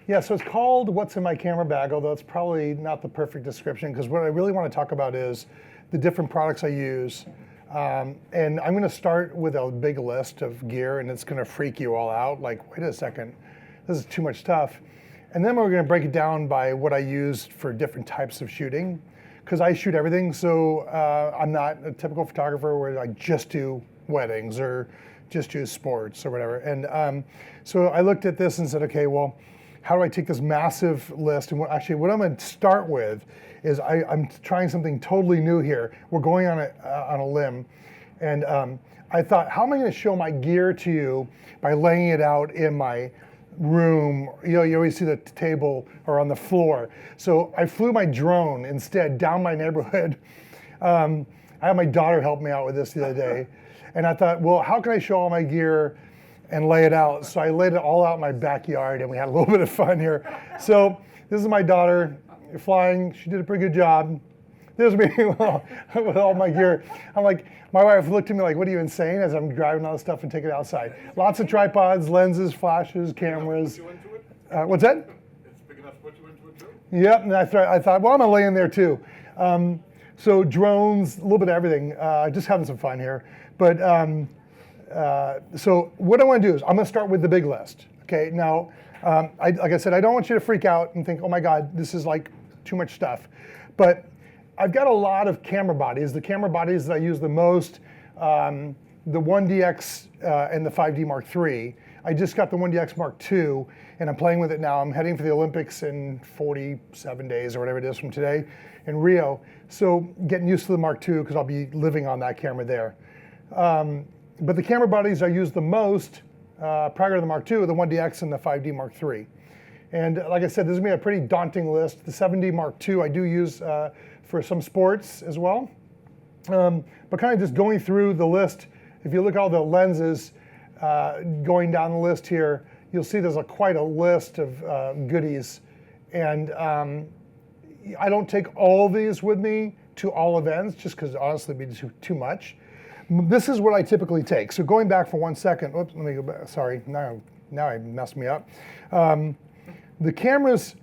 Yeah, so it's called What's in My Camera Bag, although it's probably not the perfect description, because what I really want to talk about is the different products I use. And I'm going to start with a big list of gear, and it's going to freak you all out. Like, wait a second, this is too much stuff. And then we're going to break it down by what I use for different types of shooting, because I shoot everything. So I'm not a typical photographer where I just do weddings or just do sports or whatever. And so I looked at this and said, okay, well, how do I take this massive list? And what I'm going to start with is I'm trying something totally new here. We're going on a limb, and I thought, how am I going to show my gear to you by laying it out in my room? You know, you always see the table or on the floor. So I flew my drone instead down my neighborhood. I had my daughter help me out with this the other day, and I thought, well, how can I show all my gear and lay it out? So I laid it all out in my backyard, and we had a little bit of fun here. So this is my daughter flying. She did a pretty good job. There's me with all my gear. I'm like, my wife looked at me like, what are you, insane? As I'm driving all this stuff and taking it outside. Lots of tripods, lenses, flashes, cameras. What's that? It's big enough to put you into it too? Yep, and I thought, well, I'm gonna lay in there too. So drones, a little bit of everything. Just having some fun here. But so what I want to do is I'm going to start with the big list. Okay, now, like I said, I don't want you to freak out and think, oh my God, this is like too much stuff. But I've got a lot of camera bodies. The camera bodies that I use the most, the 1DX and the 5D Mark III. I just got the 1DX Mark II, and I'm playing with it now. I'm heading for the Olympics in 47 days or whatever it is from today in Rio. So getting used to the Mark II because I'll be living on that camera there. But the camera bodies I use the most prior to the Mark II, the 1DX and the 5D Mark III. And like I said, this is going to be a pretty daunting list. The 7D Mark II I do use for some sports as well. But kind of just going through the list, if you look at all the lenses going down the list here, you'll see there's quite a list of goodies. And I don't take all these with me to all events just because honestly it'd be too much. This is what I typically take. So going back for 1 second, oops, let me go back. Sorry, now I messed me up. The cameras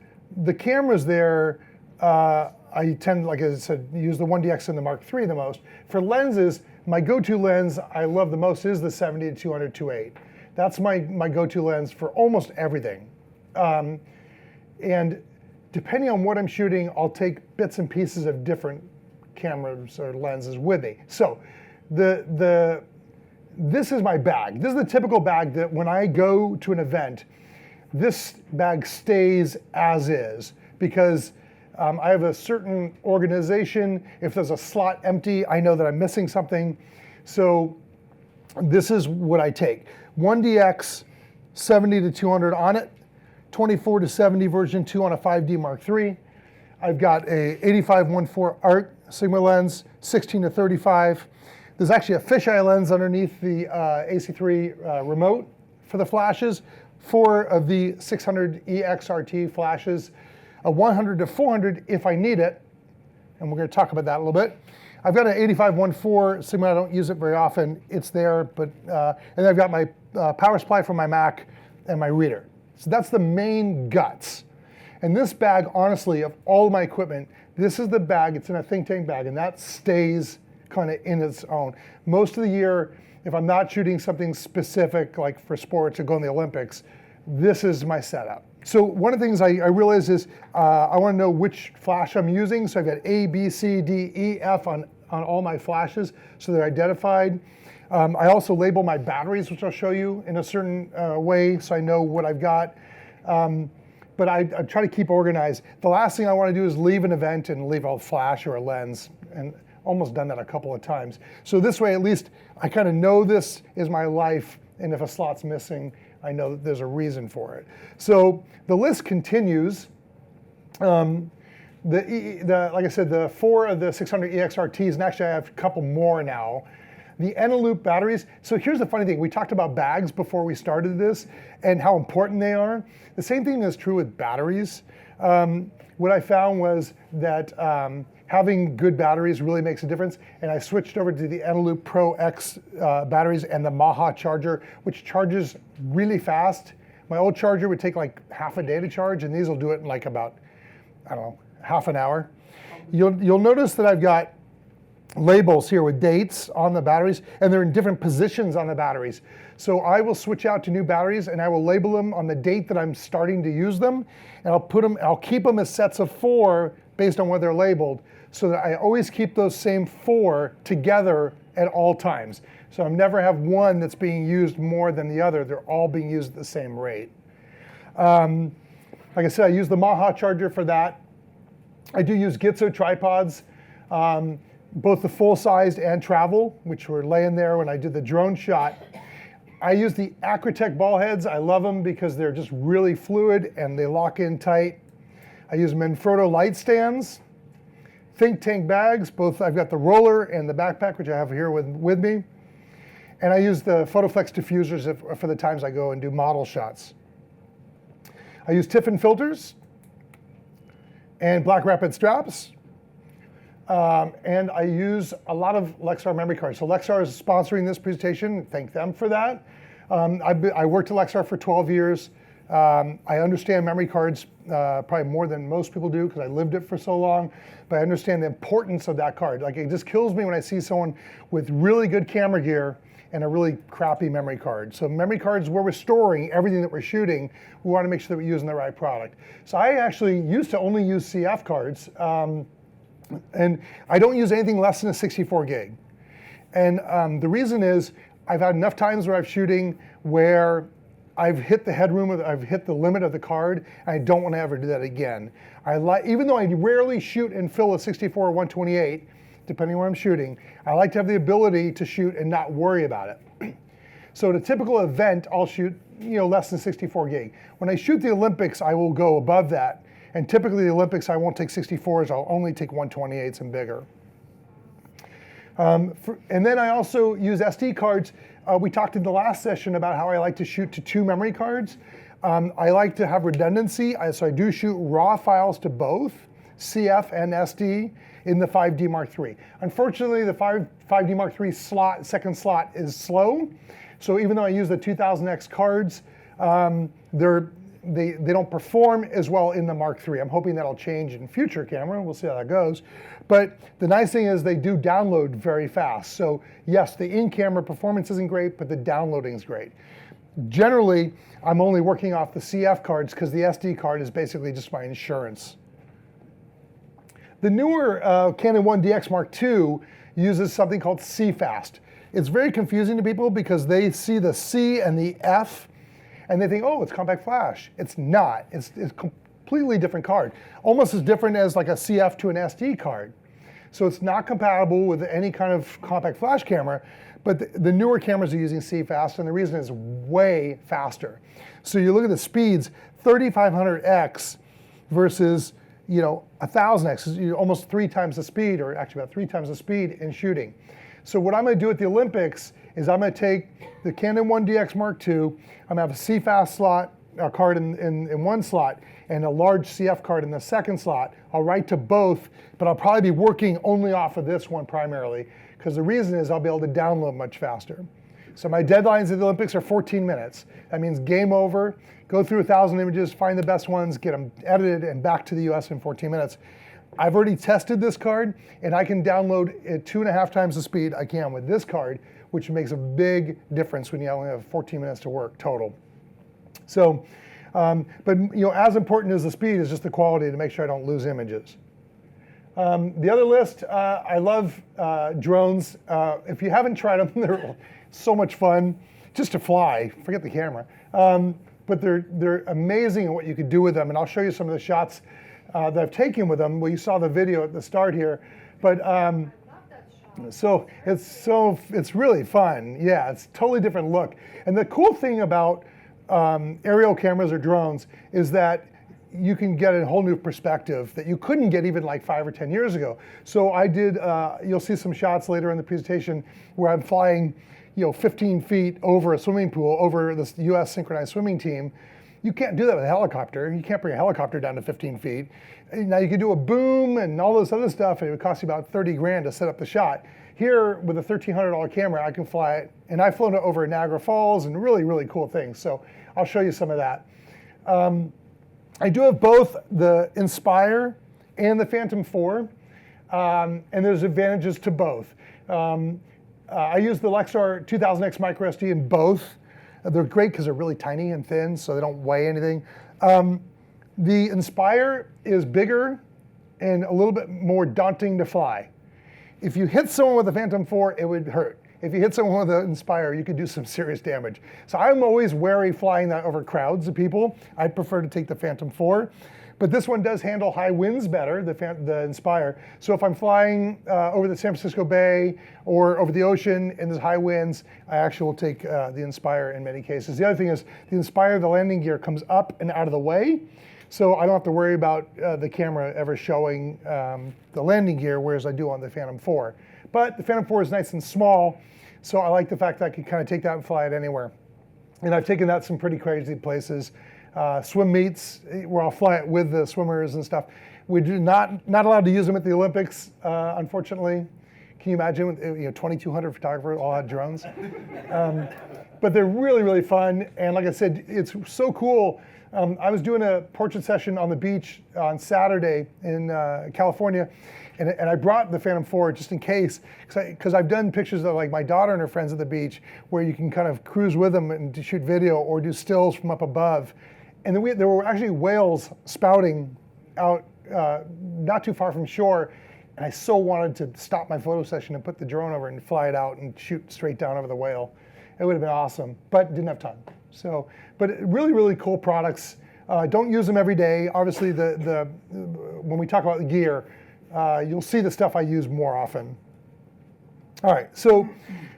there, I tend, like I said, use the 1DX and the Mark III the most. For lenses, my go-to lens I love the most is the 70-200 2.8. That's my go-to lens for almost everything. And depending on what I'm shooting, I'll take bits and pieces of different cameras or lenses with me. So this is my bag. This is the typical bag that when I go to an event, this bag stays as is because I have a certain organization. If there's a slot empty, I know that I'm missing something. So this is what I take. 1DX 70-200 on it, 24-70 version 2 on a 5D Mark III. I've got a 85-1.4 Art Sigma lens, 16-35. There's actually a fisheye lens underneath the AC3 remote for the flashes. 4 of the 600 EXRT flashes, a 100-400 if I need it, and we're going to talk about that a little bit. I've got an 85-1.4 Sigma. I don't use it very often. It's there, but and I've got my power supply for my Mac and my reader. So that's the main guts. And this bag, honestly, of all of my equipment, this is the bag. It's in a think tank bag, and that stays kind of in its own. Most of the year, if I'm not shooting something specific, like for sports or going to the Olympics, this is my setup. So one of the things I realized is I want to know which flash I'm using. So I've got A, B, C, D, E, F on all my flashes, so they're identified. I also label my batteries, which I'll show you in a certain way, so I know what I've got. But I try to keep organized. The last thing I want to do is leave an event and leave a flash or a lens, and almost done that a couple of times. So this way, at least I kind of know this is my life, and if a slot's missing, I know that there's a reason for it. So the list continues. Like I said, the 4 of the 600 EXRTs, and actually I have a couple more now. The Eneloop batteries. So here's the funny thing. We talked about bags before we started this and how important they are. The same thing is true with batteries. What I found was that having good batteries really makes a difference. And I switched over to the Eneloop Pro X batteries and the Maha charger, which charges really fast My old charger would take like half a day to charge, and these will do it in like about, I don't know, half an hour. You'll notice that I've got labels here with dates on the batteries, and they're in different positions on the batteries. So I will switch out to new batteries, and I will label them on the date that I'm starting to use them, and I'll keep them as sets of 4 based on where they're labeled, so that I always keep those same 4 together at all times. So I never have one that's being used more than the other. They're all being used at the same rate. Like I said, I use the Maha charger for that. I do use Gitzo tripods, both the full-sized and travel, which were laying there when I did the drone shot. I use the Acrotech ball heads. I love them because they're just really fluid and they lock in tight. I use Manfrotto light stands, Think Tank bags, both I've got the roller and the backpack, which I have here with me. And I use the PhotoFlex diffusers for the times I go and do model shots. I use Tiffin filters and Black Rapid straps. And I use a lot of Lexar memory cards. So Lexar is sponsoring this presentation. Thank them for that. I worked at Lexar for 12 years. I understand memory cards probably more than most people do because I lived it for so long. But I understand the importance of that card. Like, it just kills me when I see someone with really good camera gear and a really crappy memory card. So memory cards, where we're storing everything that we're shooting, we want to make sure that we're using the right product. So I actually used to only use CF cards. And I don't use anything less than a 64 gig. And the reason is I've had enough times where I'm shooting where I've hit the headroom, I've hit the limit of the card, and I don't want to ever do that again. Even though I rarely shoot and fill a 64 or 128, depending on where I'm shooting, I like to have the ability to shoot and not worry about it. So at a typical event, I'll shoot less than 64 gig. When I shoot the Olympics, I will go above that. And typically the Olympics, I won't take 64s, I'll only take 128s and bigger. And then I also use SD cards. We talked in the last session about how I like to shoot to 2 memory cards. I like to have redundancy, so I do shoot raw files to both CF and SD in the 5D Mark III. Unfortunately, the 5D Mark III second slot is slow. So even though I use the 2000X cards, they don't perform as well in the Mark III. I'm hoping that'll change in future camera. We'll see how that goes. But the nice thing is they do download very fast. So yes, the in-camera performance isn't great, but the downloading is great. Generally, I'm only working off the CF cards because the SD card is basically just my insurance. The newer Canon 1DX Mark II uses something called CFast. It's very confusing to people because they see the C and the F and they think, oh, it's compact flash. It's not. It's a completely different card. Almost as different as like a CF to an SD card. So it's not compatible with any kind of compact flash camera, but the newer cameras are using CFast, and the reason is way faster. So you look at the speeds, 3500X versus 1000X, is almost 3 times the speed, or actually about 3 times the speed in shooting. So what I'm going to do at the Olympics is I'm going to take the Canon 1DX Mark II, I'm going to have a CFast slot, a card in one slot, and a large CF card in the second slot. I'll write to both, but I'll probably be working only off of this one primarily, because the reason is I'll be able to download much faster. So my deadlines at the Olympics are 14 minutes. That means game over, go through 1,000 images, find the best ones, get them edited, and back to the US in 14 minutes. I've already tested this card, and I can download at 2.5 times the speed I can with this card, which makes a big difference when you only have 14 minutes to work total. So, but as important as the speed is just the quality to make sure I don't lose images. The other list, I love drones. If you haven't tried them, they're so much fun just to fly, forget the camera. But they're amazing at what you could do with them, and I'll show you some of the shots that I've taken with them. Well, you saw the video at the start here, but so it's really fun. Yeah, it's a totally different look. And the cool thing about aerial cameras or drones is that you can get a whole new perspective that you couldn't get even like 5 or 10 years ago. So I did, you'll see some shots later in the presentation where I'm flying 15 feet over a swimming pool, over this US synchronized swimming team. You can't do that with a helicopter. You can't bring a helicopter down to 15 feet. Now you could do a boom and all this other stuff, and it would cost you about 30 grand to set up the shot. Here, with a $1,300 camera, I can fly it, and I've flown it over Niagara Falls and really, really cool things. So I'll show you some of that. I do have both the Inspire and the Phantom 4, and there's advantages to both. I use the Lexar 2000X micro SD in both. They're great because they're really tiny and thin, so they don't weigh anything. The Inspire is bigger and a little bit more daunting to fly. If you hit someone with a Phantom 4, it would hurt. If you hit someone with an Inspire, you could do some serious damage. So I'm always wary flying that over crowds of people. I prefer to take the Phantom 4. But this one does handle high winds better, the Inspire. So if I'm flying over the San Francisco Bay or over the ocean and there's high winds, I actually will take the Inspire in many cases. The other thing is the Inspire, the landing gear comes up and out of the way. So I don't have to worry about the camera ever showing the landing gear, whereas I do on the Phantom 4. But the Phantom 4 is nice and small, so I like the fact that I can kind of take that and fly it anywhere. And I've taken that some pretty crazy places. Swim meets where I'll fly it with the swimmers and stuff. We do not allowed to use them at the Olympics, unfortunately. Can you imagine with 2,200 photographers all had drones? But they're really, really fun. And like I said, it's so cool. I was doing a portrait session on the beach on Saturday in California, and I brought the Phantom 4 just in case, because I've done pictures of like my daughter and her friends at the beach where you can kind of cruise with them and shoot video or do stills from up above. And then there were actually whales spouting out not too far from shore, and I so wanted to stop my photo session and put the drone over and fly it out and shoot straight down over the whale. It would have been awesome, but didn't have time. So, but really, really cool products. Don't use them every day. Obviously, when we talk about the gear, you'll see the stuff I use more often. All right, so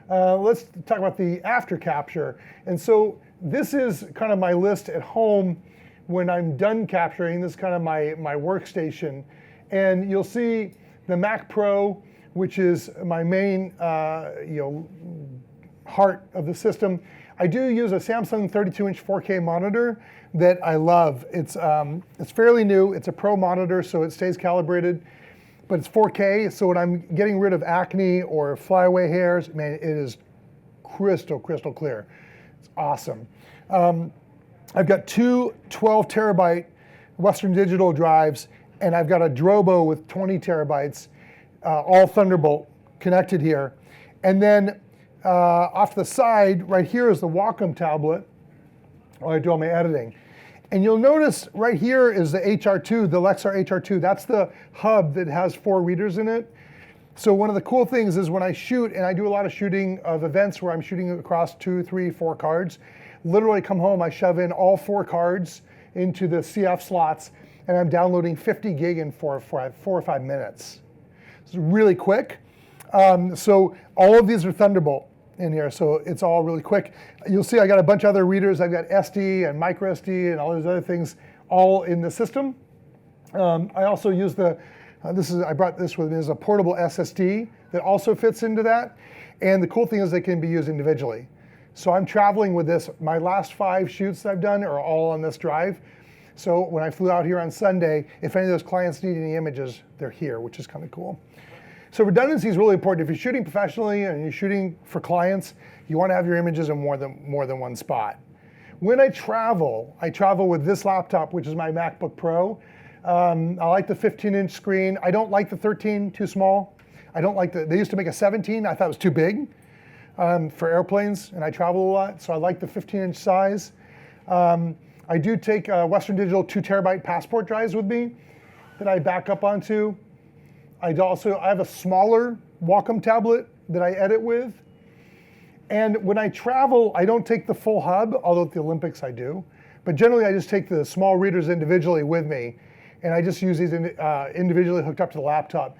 let's talk about the after capture. And so this is kind of my list at home when I'm done capturing. This is kind of my workstation. And you'll see the Mac Pro, which is my main heart of the system. I do use a Samsung 32-inch 4K monitor that I love. It's fairly new. It's a Pro monitor, so it stays calibrated. But it's 4K, so when I'm getting rid of acne or flyaway hairs, man, it is crystal clear. It's awesome. I've got two 12 terabyte Western Digital drives, and I've got a Drobo with 20 terabytes, all Thunderbolt connected here. And then off the side, right here is the Wacom tablet where I do all my editing. And you'll notice right here is the HR2, the Lexar HR2. That's the hub that has 4 readers in it. So one of the cool things is when I shoot, and I do a lot of shooting of events where I'm shooting across 2, 3, 4 cards, literally come home, I shove in all 4 cards into the CF slots, and I'm downloading 50 gig in 4 or 5 minutes. It's really quick. So all of these are Thunderbolt in here, so it's all really quick. You'll see I got a bunch of other readers. I've got SD and micro SD and all those other things all in the system. I also use I brought this with me as a portable SSD that also fits into that. And the cool thing is they can be used individually. So I'm traveling with this. My last 5 shoots that I've done are all on this drive. So when I flew out here on Sunday, if any of those clients need any images, they're here, which is kind of cool. So redundancy is really important. If you're shooting professionally and you're shooting for clients, you want to have your images in more than one spot. When I travel with this laptop, which is my MacBook Pro. I like the 15-inch screen. I don't like the 13, too small. I don't like they used to make a 17. I thought it was too big for airplanes, and I travel a lot, so I like the 15-inch size. I do take Western Digital 2 terabyte passport drives with me that I back up onto. I have a smaller Wacom tablet that I edit with. And when I travel, I don't take the full hub, although at the Olympics I do. But generally, I just take the small readers individually with me. And I just use these individually hooked up to the laptop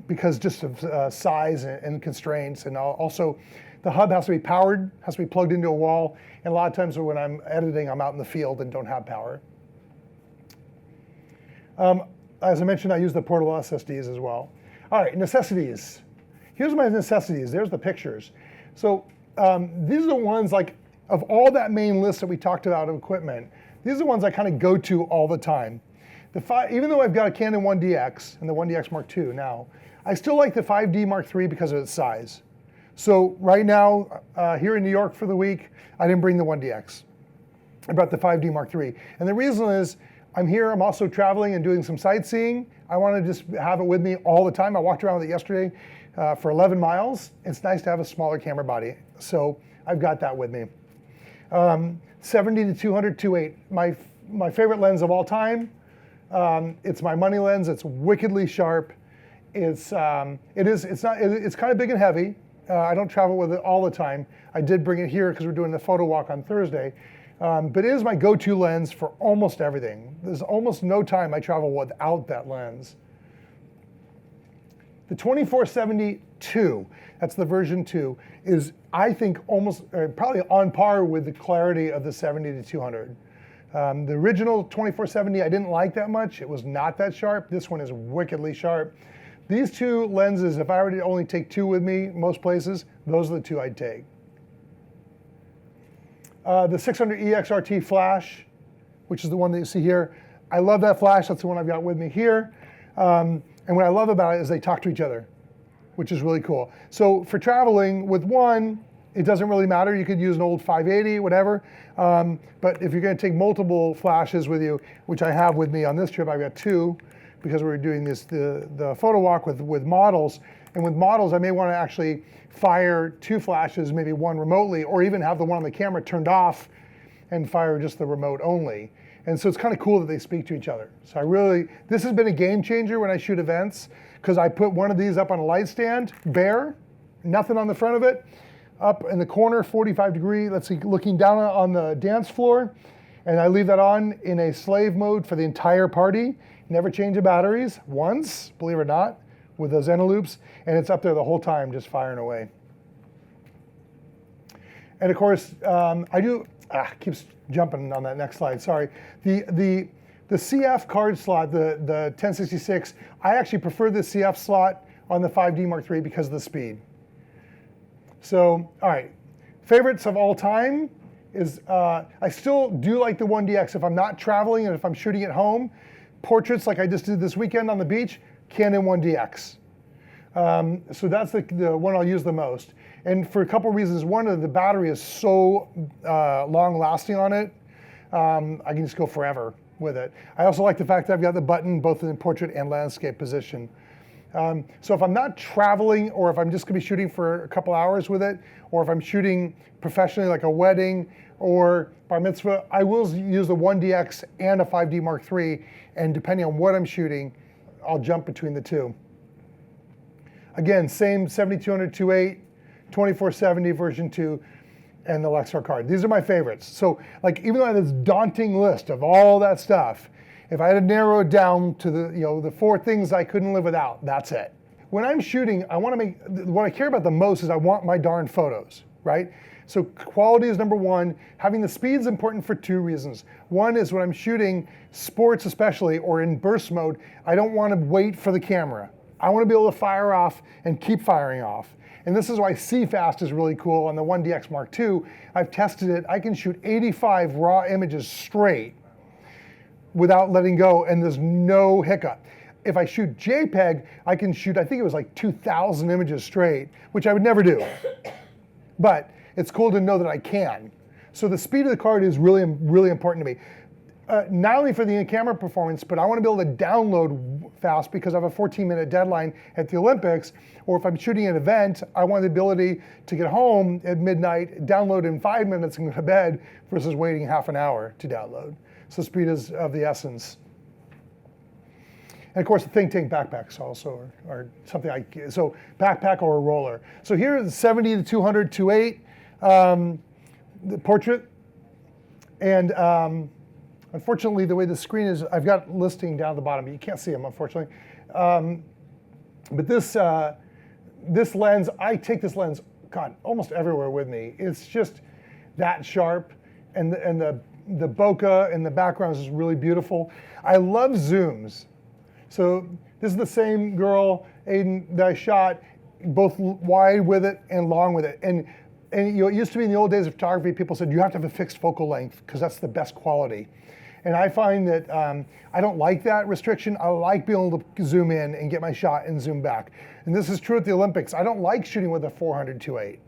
because just of size and constraints. And also, the hub has to be powered, has to be plugged into a wall. And a lot of times when I'm editing, I'm out in the field and don't have power. As I mentioned, I use the portable SSDs as well. All right, necessities. Here's my necessities. There's the pictures. So these are the ones, like, of all that main list that we talked about of equipment, these are the ones I kind of go to all the time. Even though I've got a Canon 1DX and the 1DX Mark II now, I still like the 5D Mark III because of its size. So right now, here in New York for the week, I didn't bring the 1DX. I brought the 5D Mark III. And the reason is, I'm here, I'm also traveling and doing some sightseeing. I want to just have it with me all the time. I walked around with it yesterday for 11 miles. It's nice to have a smaller camera body. So I've got that with me. 70 to 200 2.8, my favorite lens of all time. It's my money lens. It's wickedly sharp. It's kind of big and heavy. I don't travel with it all the time. I did bring it here because we're doing the photo walk on Thursday. But it is my go-to lens for almost everything. There's almost no time I travel without that lens. The 24-70-2, that's the version 2, is, I think, almost probably on par with the clarity of the 70-200. The original 24-70 I didn't like that much. It was not that sharp. This one is wickedly sharp. These two lenses, if I were to only take two with me most places, those are the two I'd take. The 600 EXRT flash, which is the one that you see here. I love that flash. That's the one I've got with me here. And what I love about it is they talk to each other, which is really cool. So for traveling with one, it doesn't really matter. You could use an old 580, whatever. But if you're going to take multiple flashes with you, which I have with me on this trip, I've got two, because we're doing the photo walk with models. And with models, I may want to actually fire two flashes, maybe one remotely, or even have the one on the camera turned off and fire just the remote only. And so it's kind of cool that they speak to each other. So this has been a game changer when I shoot events, because I put one of these up on a light stand, bare, nothing on the front of it, up in the corner, 45 degree, let's see, looking down on the dance floor, and I leave that on in a slave mode for the entire party. Never change the batteries once, believe it or not, with those Eneloops, and it's up there the whole time, just firing away. And of course, keeps jumping on that next slide, sorry. The CF card slot, the 1066, I actually prefer the CF slot on the 5D Mark III because of the speed. So, all right, favorites of all time is, I still do like the 1DX if I'm not traveling and if I'm shooting at home. Portraits like I just did this weekend on the beach, Canon 1DX. So that's the one I'll use the most. And for a couple of reasons. One, the battery is so long lasting on it. I can just go forever with it. I also like the fact that I've got the button both in portrait and landscape position. So if I'm not traveling, or if I'm just gonna be shooting for a couple hours with it, or if I'm shooting professionally like a wedding or bar mitzvah, I will use the 1DX and a 5D Mark III, and depending on what I'm shooting, I'll jump between the two. Again, same 7200 2.8, 2470 version 2, and the Lexar card. These are my favorites. So like, even though I have this daunting list of all that stuff, if I had to narrow it down to the four things I couldn't live without, that's it. When I'm shooting, what I care about the most is I want my darn photos, right? So quality is number one. Having the speed is important for two reasons. One is when I'm shooting sports especially, or in burst mode, I don't want to wait for the camera. I want to be able to fire off and keep firing off. And this is why CFast is really cool on the 1DX Mark II. I've tested it. I can shoot 85 raw images straight without letting go, and there's no hiccup. If I shoot JPEG, I can shoot, I think it was like 2,000 images straight, which I would never do. But it's cool to know that I can. So the speed of the card is really, really important to me. Not only for the in-camera performance, but I want to be able to download fast because I have a 14-minute deadline at the Olympics, or if I'm shooting an event, I want the ability to get home at midnight, download in 5 minutes and go to bed versus waiting half an hour to download. So speed is of the essence. And of course, the Think Tank backpacks also are something so backpack or a roller. So here is 70 to 200 2.8, the portrait. And unfortunately, the way the screen is, I've got listing down at the bottom, but you can't see them, unfortunately. But this lens, I take this lens, God, almost everywhere with me. It's just that sharp, and the bokeh in the background is really beautiful. I love zooms. So this is the same girl, Aiden, that I shot both wide with it and long with it. And and it used to be in the old days of photography, people said you have to have a fixed focal length because that's the best quality. And I find that I don't like that restriction. I like being able to zoom in and get my shot and zoom back. And this is true at the Olympics. I don't like shooting with a 400-2.8.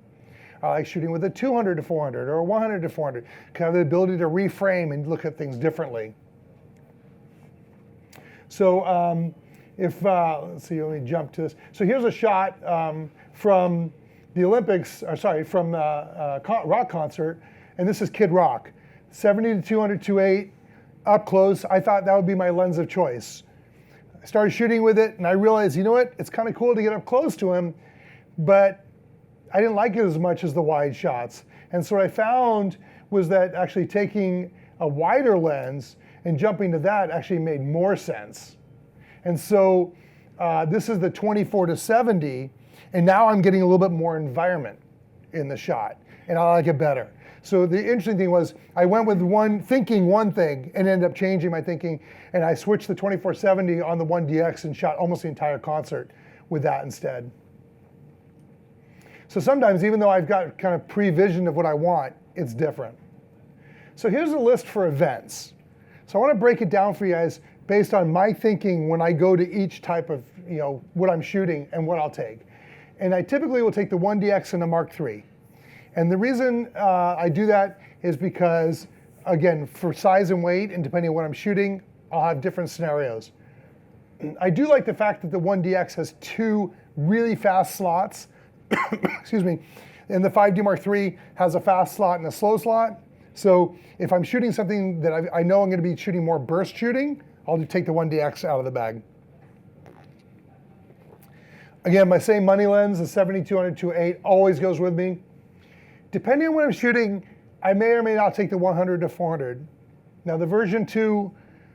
I like shooting with a 200-400 or a 100-400. I have the ability to reframe and look at things differently. So let's see, let me jump to this. So here's a shot from the Olympics, or sorry, from rock concert, and this is Kid Rock. 70-200-2.8, up close. I thought that would be my lens of choice. I started shooting with it, and I realized, you know what? It's kind of cool to get up close to him, but I didn't like it as much as the wide shots. And so what I found was that actually taking a wider lens and jumping to that actually made more sense. And so this is the 24-70, and now I'm getting a little bit more environment in the shot, and I like it better. So the interesting thing was I went with thinking one thing and ended up changing my thinking, and I switched the 24-70 on the 1DX and shot almost the entire concert with that instead. So sometimes, even though I've got kind of pre-vision of what I want, it's different. So here's a list for events. So I want to break it down for you guys based on my thinking when I go to each type of, what I'm shooting and what I'll take. And I typically will take the 1DX and the Mark III. And the reason I do that is because, again, for size and weight, and depending on what I'm shooting, I'll have different scenarios. I do like the fact that the 1DX has two really fast slots. Excuse me. And the 5D Mark III has a fast slot and a slow slot. So if I'm shooting something that I know I'm going to be shooting more burst shooting, I'll take the 1DX out of the bag. Again, my same money lens, the 70-200-2.8, always goes with me. Depending on what I'm shooting, I may or may not take the 100-400. Now the version 2,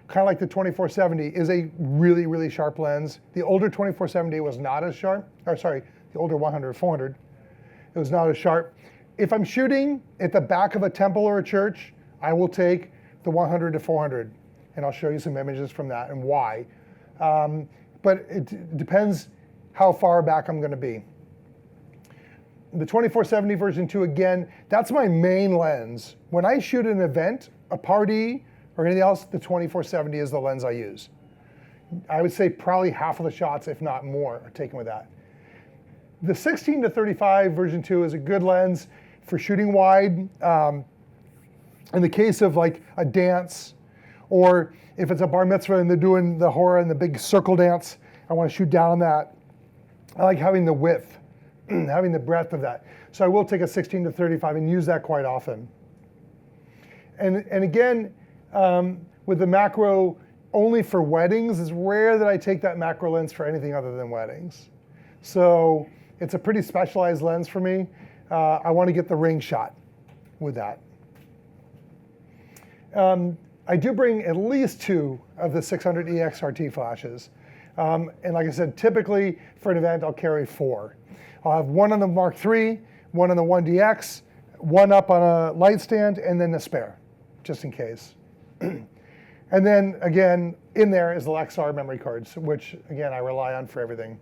kind of like the 24-70, is a really, really sharp lens. The older 24-70 was not as sharp, the older 100-400, it was not as sharp. If I'm shooting at the back of a temple or a church, I will take the 100-400, and I'll show you some images from that and why. But it depends how far back I'm going to be. The 24-70 version 2, again, that's my main lens. When I shoot an event, a party, or anything else, the 24-70 is the lens I use. I would say probably half of the shots, if not more, are taken with that. The 16-35 version 2 is a good lens for shooting wide. In the case of like a dance, or if it's a bar mitzvah and they're doing the hora and the big circle dance, I want to shoot down on that. I like having the width, having the breadth of that. So I will take a 16-35 and use that quite often. And again, with the macro only for weddings, it's rare that I take that macro lens for anything other than weddings. So it's a pretty specialized lens for me. I want to get the ring shot with that. I do bring at least 2 of the 600 EXRT flashes. And like I said, typically for an event, I'll carry 4. I'll have 1 on the Mark III, 1 on the 1DX, 1 up on a light stand, and then a spare, just in case. And then again, in there is the Lexar memory cards, which again, I rely on for everything.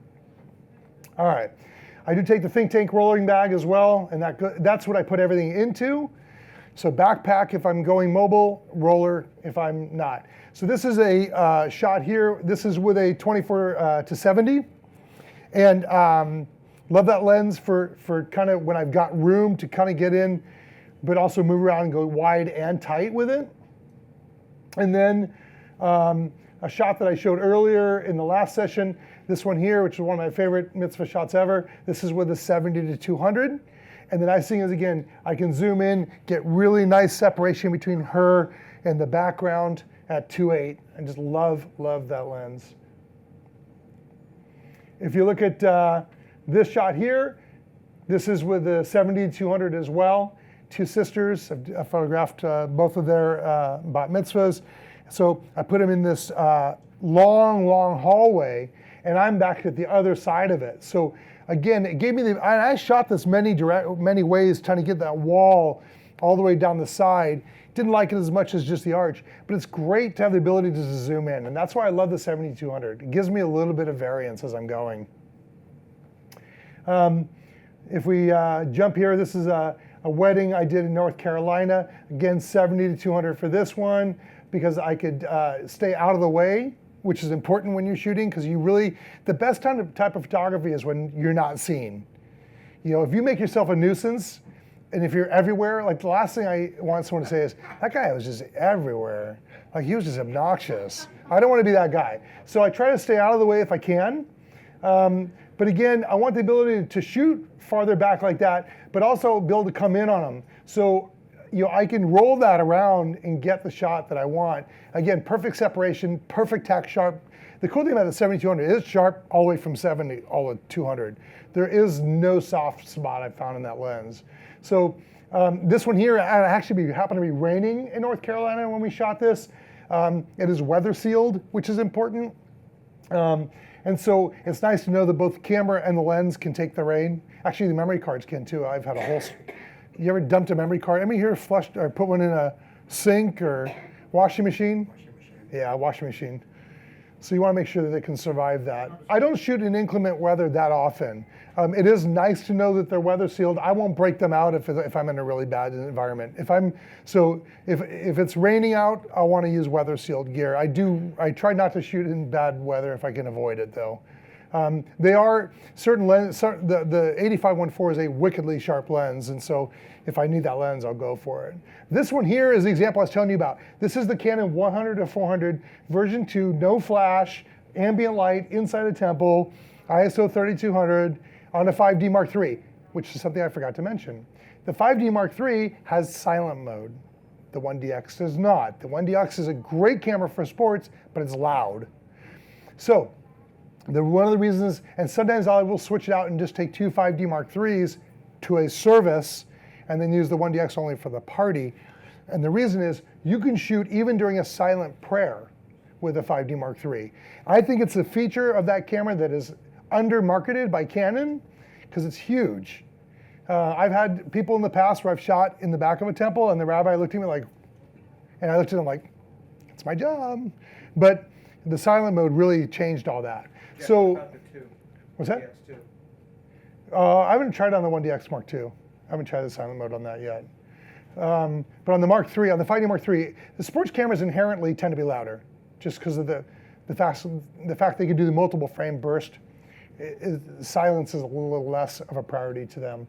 All right, I do take the Think Tank rolling bag as well, and that's what I put everything into. So backpack if I'm going mobile, roller if I'm not. So this is a shot here. This is with a 24-70, and love that lens for kind of when I've got room to kind of get in, but also move around and go wide and tight with it. And then a shot that I showed earlier in the last session, this one here, which is one of my favorite mitzvah shots ever. This is with a 70-200. And the nice thing is, again, I can zoom in, get really nice separation between her and the background at 2.8. I just love that lens. If you look at this shot here, this is with the 70-200 as well. 2 sisters, I photographed both of their bat mitzvahs. So I put them in this long hallway, and I'm back at the other side of it. So again, it gave me and I shot this many ways, trying to get that wall all the way down the side. Didn't like it as much as just the arch, but it's great to have the ability to zoom in, and that's why I love the 70-200. It gives me a little bit of variance as I'm going. If we jump here, this is a wedding I did in North Carolina. Again, 70 to 200 for this one because I could stay out of the way, which is important when you're shooting because the best type of photography is when you're not seen. You know, if you make yourself a nuisance and if you're everywhere, like the last thing I want someone to say is, that guy was just everywhere. Like he was just obnoxious. I don't want to be that guy. So I try to stay out of the way if I can. But again, I want the ability to shoot farther back like that, but also be able to come in on them. So, you know, I can roll that around and get the shot that I want. Again, perfect separation, perfect tack sharp. The cool thing about the 7200 is sharp all the way from 70 all to 200. There is no soft spot I found in that lens. So this one here, it happened to be raining in North Carolina when we shot this. It is weather sealed, which is important. And so it's nice to know that both the camera and the lens can take the rain. Actually, the memory cards can too. I've had a whole, you ever dumped a memory card? Anybody here flushed or put one in a sink or washing machine? Washing machine. Yeah, washing machine. So you want to make sure that they can survive that. I don't shoot in inclement weather that often. It is nice to know that they're weather sealed. I won't break them out if I'm in a really bad environment. If it's raining out, I want to use weather sealed gear. I try not to shoot in bad weather if I can avoid it though. They are certain lens. The 85-1.4 is a wickedly sharp lens, and so if I need that lens, I'll go for it. This one here is the example I was telling you about. This is the Canon 100-400 version 2, no flash, ambient light inside a temple, ISO 3200 on a 5D Mark III, which is something I forgot to mention. The 5D Mark III has silent mode. The 1DX does not. The 1DX is a great camera for sports, but it's loud. So one of the reasons, and sometimes I will switch it out and just take two 5D Mark IIIs to a service and then use the 1DX only for the party. And the reason is you can shoot even during a silent prayer with a 5D Mark III. I think it's a feature of that camera that is under-marketed by Canon because it's huge. I've had people in the past where I've shot in the back of a temple and the rabbi looked at me like, and I looked at him like, it's my job. But the silent mode really changed all that. Yeah, so, about the two. what's that? DX2. I haven't tried on the 1DX Mark II. I haven't tried the silent mode on that yet. But on the Mark III, on the 5D Mark III, the sports cameras inherently tend to be louder just because of the fact they can do the multiple frame burst. Silence is a little less of a priority to them.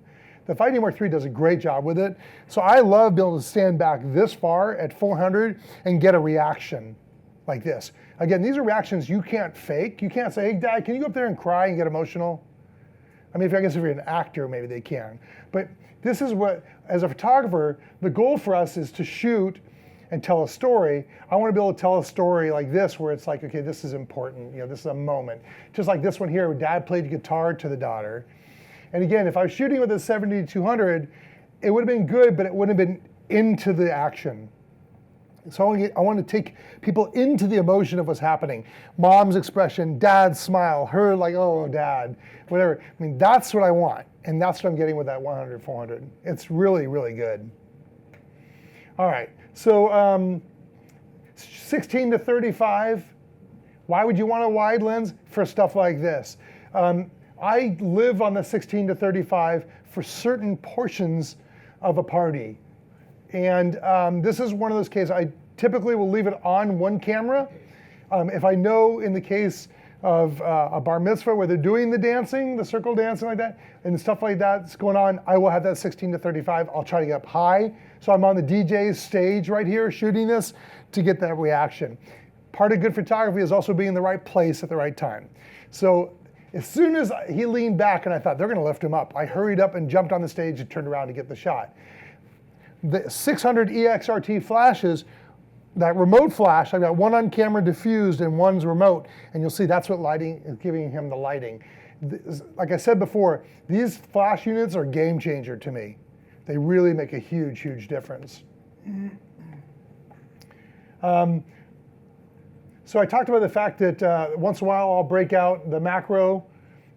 The 5D Mark III does a great job with it. So I love being able to stand back this far at 400 and get a reaction like this. Again, these are reactions you can't fake. You can't say, hey, Dad, can you go up there and cry and get emotional? I mean, I guess if you're an actor, maybe they can. But this is what, as a photographer, the goal for us is to shoot and tell a story. I want to be able to tell a story like this, where it's like, okay, this is important. You know, this is a moment. Just like this one here, where Dad played guitar to the daughter. And again, if I was shooting with a 70-200, it would have been good, but it wouldn't have been into the action. So I want to take people into the emotion of what's happening. Mom's expression, Dad's smile, her like, oh, Dad, whatever. I mean, that's what I want. And that's what I'm getting with that 100-400. It's really, really good. All right, so 16-35, why would you want a wide lens? For stuff like this. I live on the 16-35 for certain portions of a party. And this is one of those cases, I typically will leave it on one camera. If I know in the case of a bar mitzvah where they're doing the dancing, the circle dancing like that, and stuff like that's going on, I will have that 16-35. I'll try to get up high. So I'm on the DJ's stage right here shooting this to get that reaction. Part of good photography is also being in the right place at the right time. So as soon as he leaned back and I thought, they're gonna lift him up, I hurried up and jumped on the stage and turned around to get the shot. The 600 EXRT flashes, that remote flash, I've got one on camera diffused and one's remote, and you'll see that's what lighting is giving him the lighting. Like I said before, these flash units are game changer to me. They really make a huge, huge difference. So I talked about the fact that once in a while I'll break out the macro.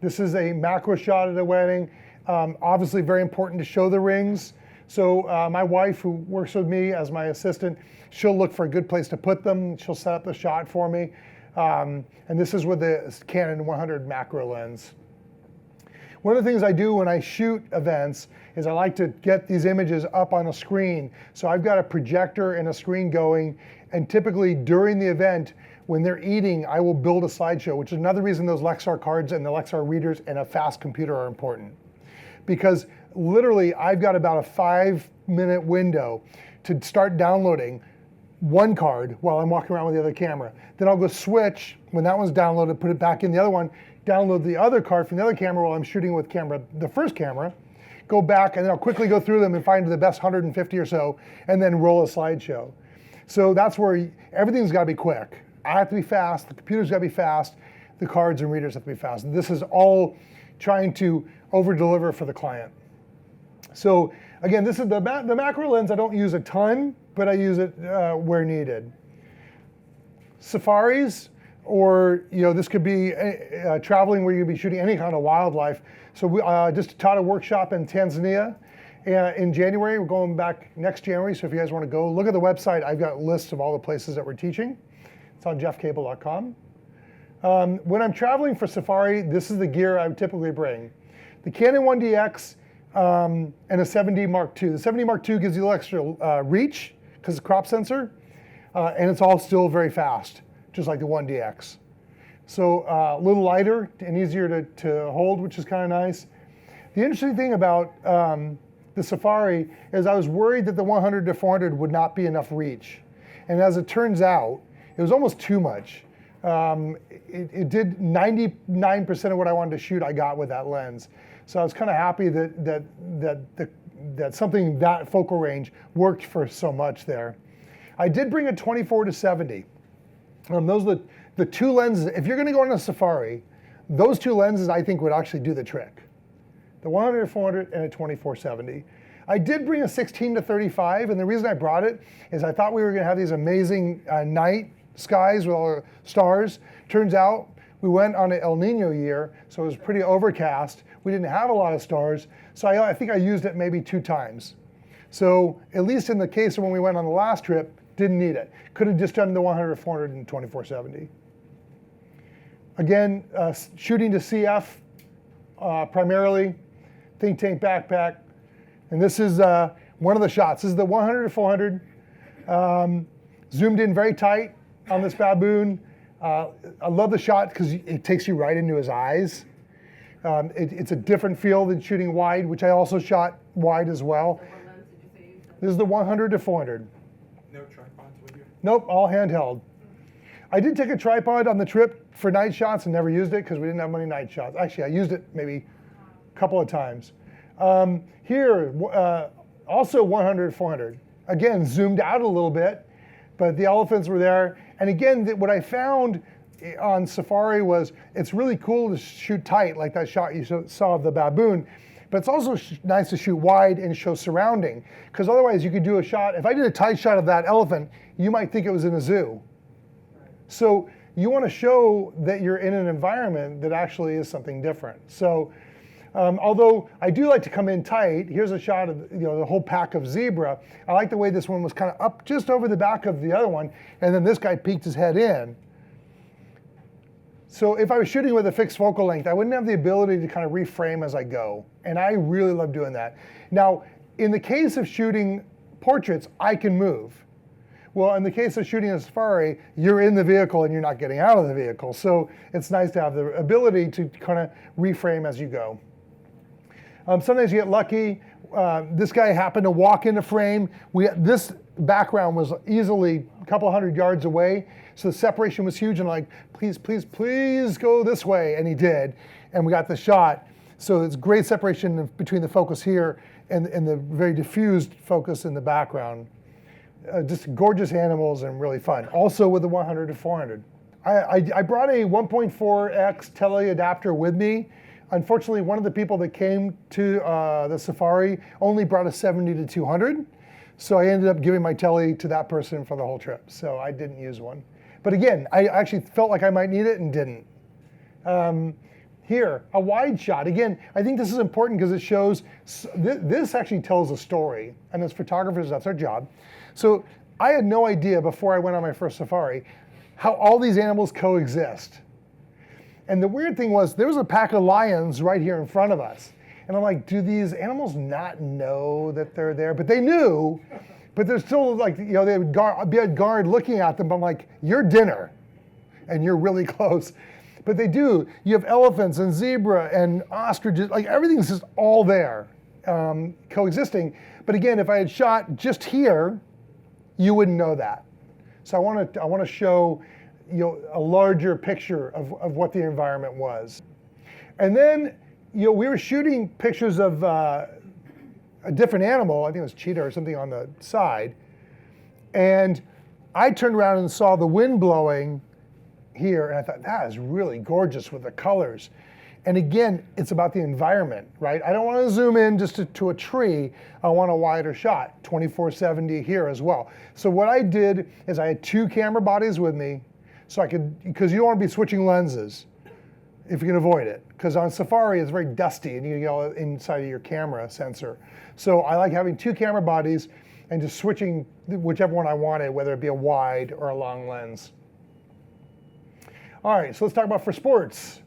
This is a macro shot at a wedding. Obviously very important to show the rings. So my wife, who works with me as my assistant, she'll look for a good place to put them. She'll set up the shot for me. And this is with the Canon 100 macro lens. One of the things I do when I shoot events is I like to get these images up on a screen. So I've got a projector and a screen going, and typically during the event, when they're eating, I will build a slideshow, which is another reason those Lexar cards and the Lexar readers and a fast computer are important. Because literally, I've got about a 5-minute window to start downloading one card while I'm walking around with the other camera. Then I'll go switch, when that one's downloaded, put it back in the other one, download the other card from the other camera while I'm shooting with the first camera, go back, and then I'll quickly go through them and find the best 150 or so, and then roll a slideshow. So that's where everything's gotta be quick. I have to be fast, the computer's gotta be fast, the cards and readers have to be fast. This is all trying to over-deliver for the client. So again, this is the macro lens. I don't use a ton, but I use it where needed. Safaris, or this could be traveling where you'll be shooting any kind of wildlife. So we just taught a workshop in Tanzania in January. We're going back next January, so if you guys want to go, look at the website. I've got lists of all the places that we're teaching. It's on jeffcable.com. When I'm traveling for safari, this is the gear I would typically bring. The Canon 1DX and a 7D Mark II. The 7D Mark II gives you a little extra reach because it's a crop sensor, and it's all still very fast, just like the 1DX. So a little lighter and easier to hold, which is kind of nice. The interesting thing about the Safari is I was worried that the 100 to 400 would not be enough reach. And as it turns out, it was almost too much. It did 99% of what I wanted to shoot, I got with that lens. So I was kind of happy that something that focal range worked for so much there. I did bring a 24 to 70. Those are the two lenses. If you're going to go on a safari, those two lenses I think would actually do the trick. The 100 to 400 and a 24-70. I did bring a 16 to 35, and the reason I brought it is I thought we were going to have these amazing night skies with all the stars. Turns out we went on an El Nino year, so it was pretty overcast. We didn't have a lot of stars, so I think I used it maybe 2 times. So at least in the case of when we went on the last trip, didn't need it. Could have just done the 100, 400, and 24-70. Again, shooting to CF primarily, think tank backpack. And this is one of the shots. This is the 100 to 400. Zoomed in very tight on this baboon. I love the shot because it takes you right into his eyes. It's a different feel than shooting wide, which I also shot wide as well. What lens did you say you used? This is the 100 to 400. No tripods with you? Nope, all handheld. I did take a tripod on the trip for night shots and never used it because we didn't have many night shots. Actually, I used it maybe a couple of times. Here, also 100, 400. Again, zoomed out a little bit, but the elephants were there. And again, what I found on safari was it's really cool to shoot tight, like that shot you saw of the baboon, but it's also nice to shoot wide and show surrounding, because otherwise you could do a shot. If I did a tight shot of that elephant, you might think it was in a zoo. So you want to show that you're in an environment that actually is something different. So although I do like to come in tight, here's a shot of the whole pack of zebra. I like the way this one was kind of up just over the back of the other one, and then this guy peeked his head in. So if I was shooting with a fixed focal length, I wouldn't have the ability to kind of reframe as I go, and I really love doing that. Now, in the case of shooting portraits, I can move. Well, in the case of shooting a safari, you're in the vehicle and you're not getting out of the vehicle. So it's nice to have the ability to kind of reframe as you go. Sometimes you get lucky. This guy happened to walk into frame. This background was easily a couple hundred yards away, so the separation was huge, and like, please, please, please go this way, and he did, and we got the shot. So it's great separation between the focus here and the very diffused focus in the background. Just gorgeous animals and really fun. Also with the 100 to 400. I brought a 1.4x tele adapter with me. Unfortunately, one of the people that came to the safari only brought a 70 to 200. So I ended up giving my tele to that person for the whole trip. So I didn't use one. But again, I actually felt like I might need it and didn't. Here, a wide shot. Again, I think this is important because it shows, this actually tells a story. And as photographers, that's our job. So I had no idea before I went on my first safari how all these animals coexist. And the weird thing was there was a pack of lions right here in front of us. And I'm like, do these animals not know that they're there? But they knew, but they're still like, you know, they would be on guard looking at them. But I'm like, you're dinner, and you're really close. But they do. You have elephants and zebra and ostriches, like everything's just all there, coexisting. But again, if I had shot just here, you wouldn't know that. So I want to show, you know, a larger picture of what the environment was. And then, you know, we were shooting pictures of a different animal. I think it was cheetah or something on the side. And I turned around and saw the wind blowing here, and I thought, that is really gorgeous with the colors. And again, it's about the environment, right? I don't want to zoom in just to a tree. I want a wider shot, 2470 here as well. So what I did is I had 2 camera bodies with me, so I could, because you don't want to be switching lenses if you can avoid it. Because on Safari, it's very dusty, and you get all inside of your camera sensor. So I like having 2 camera bodies and just switching whichever one I wanted, whether it be a wide or a long lens. All right, so let's talk about for sports.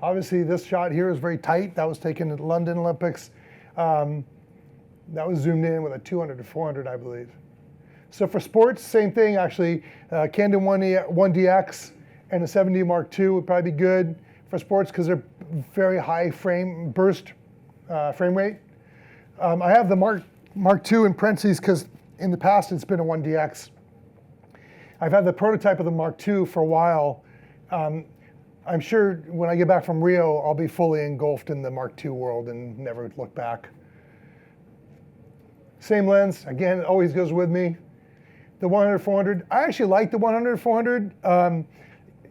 Obviously, this shot here is very tight. That was taken at London Olympics. That was zoomed in with a 200 to 400, I believe. So for sports, same thing, actually. Canon 1DX and a 7D Mark II would probably be good for sports because they're very high frame rate. I have the Mark II in parentheses because in the past it's been a 1DX. I've had the prototype of the Mark II for a while. I'm sure when I get back from Rio, I'll be fully engulfed in the Mark II world and never look back. Same lens, again, it always goes with me. The 100-400, I actually like the 100-400.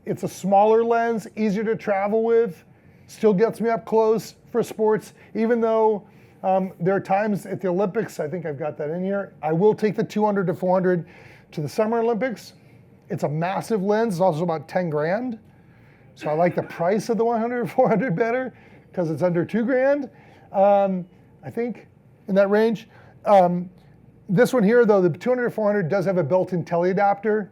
It's a smaller lens, easier to travel with, still gets me up close for sports, even though there are times at the Olympics, I think I've got that in here, I will take the 200-400 to the Summer Olympics. It's a massive lens, it's also about 10 grand. So I like the price of the 100-400 better because it's under 2 grand, I think, in that range. This one here, though, the 200-400 does have a built-in teleadapter.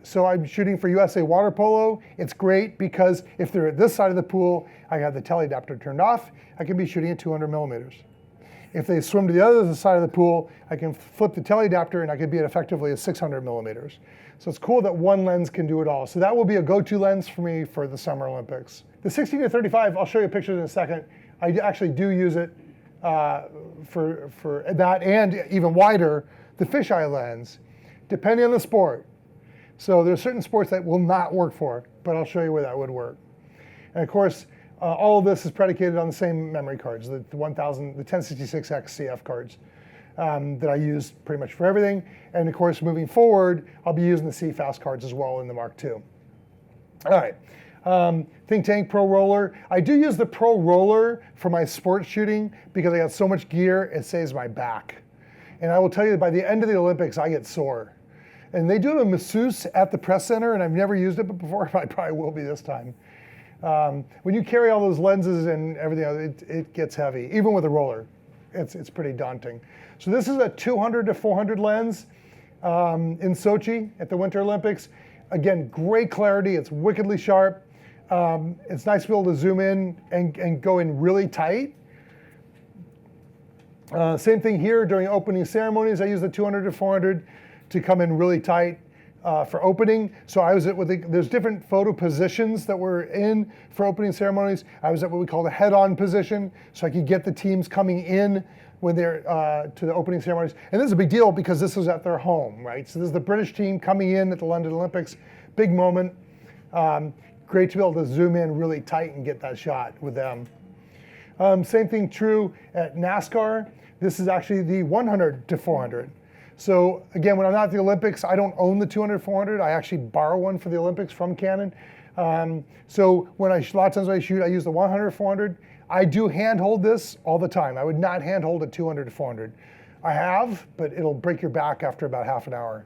So I'm shooting for USA water polo. It's great because if they're at this side of the pool, I have the teleadapter turned off. I can be shooting at 200 millimeters. If they swim to the other side of the pool, I can flip the teleadapter and I can be at effectively at 600 millimeters. So it's cool that one lens can do it all. So that will be a go-to lens for me for the Summer Olympics. The 16-35, I'll show you pictures in a second. I actually do use it for that and even wider, the fisheye lens, depending on the sport. So there's certain sports that will not work for it, but I'll show you where that would work. And of course, all of this is predicated on the same memory cards, the 1066X CF cards that I use pretty much for everything. And of course, moving forward, I'll be using the CFast cards as well in the Mark II. All right, Think Tank Pro Roller. I do use the Pro Roller for my sports shooting because I got so much gear, it saves my back. And I will tell you that by the end of the Olympics, I get sore. And they do have a masseuse at the press center, and I've never used it before, but I probably will be this time. When you carry all those lenses and everything, it gets heavy, even with a roller. It's pretty daunting. So this is a 200-400 lens in Sochi at the Winter Olympics. Again, great clarity, it's wickedly sharp. It's nice to be able to zoom in and go in really tight. Same thing here during opening ceremonies. I use the 200-400 to come in really tight for opening. So I was there's different photo positions that we're in for opening ceremonies. I was at what we call the head-on position, so I could get the teams coming in when they're to the opening ceremonies. And this is a big deal because this was at their home, right? So this is the British team coming in at the London Olympics. Big moment. Great to be able to zoom in really tight and get that shot with them. Same thing true at NASCAR. This is actually the 100-400. So again, when I'm not at the Olympics, I don't own the 200-400. I actually borrow one for the Olympics from Canon. So a lot of times when I shoot, I use the 100-400. I do handhold this all the time. I would not handhold a 200-400. I have, but it'll break your back after about half an hour.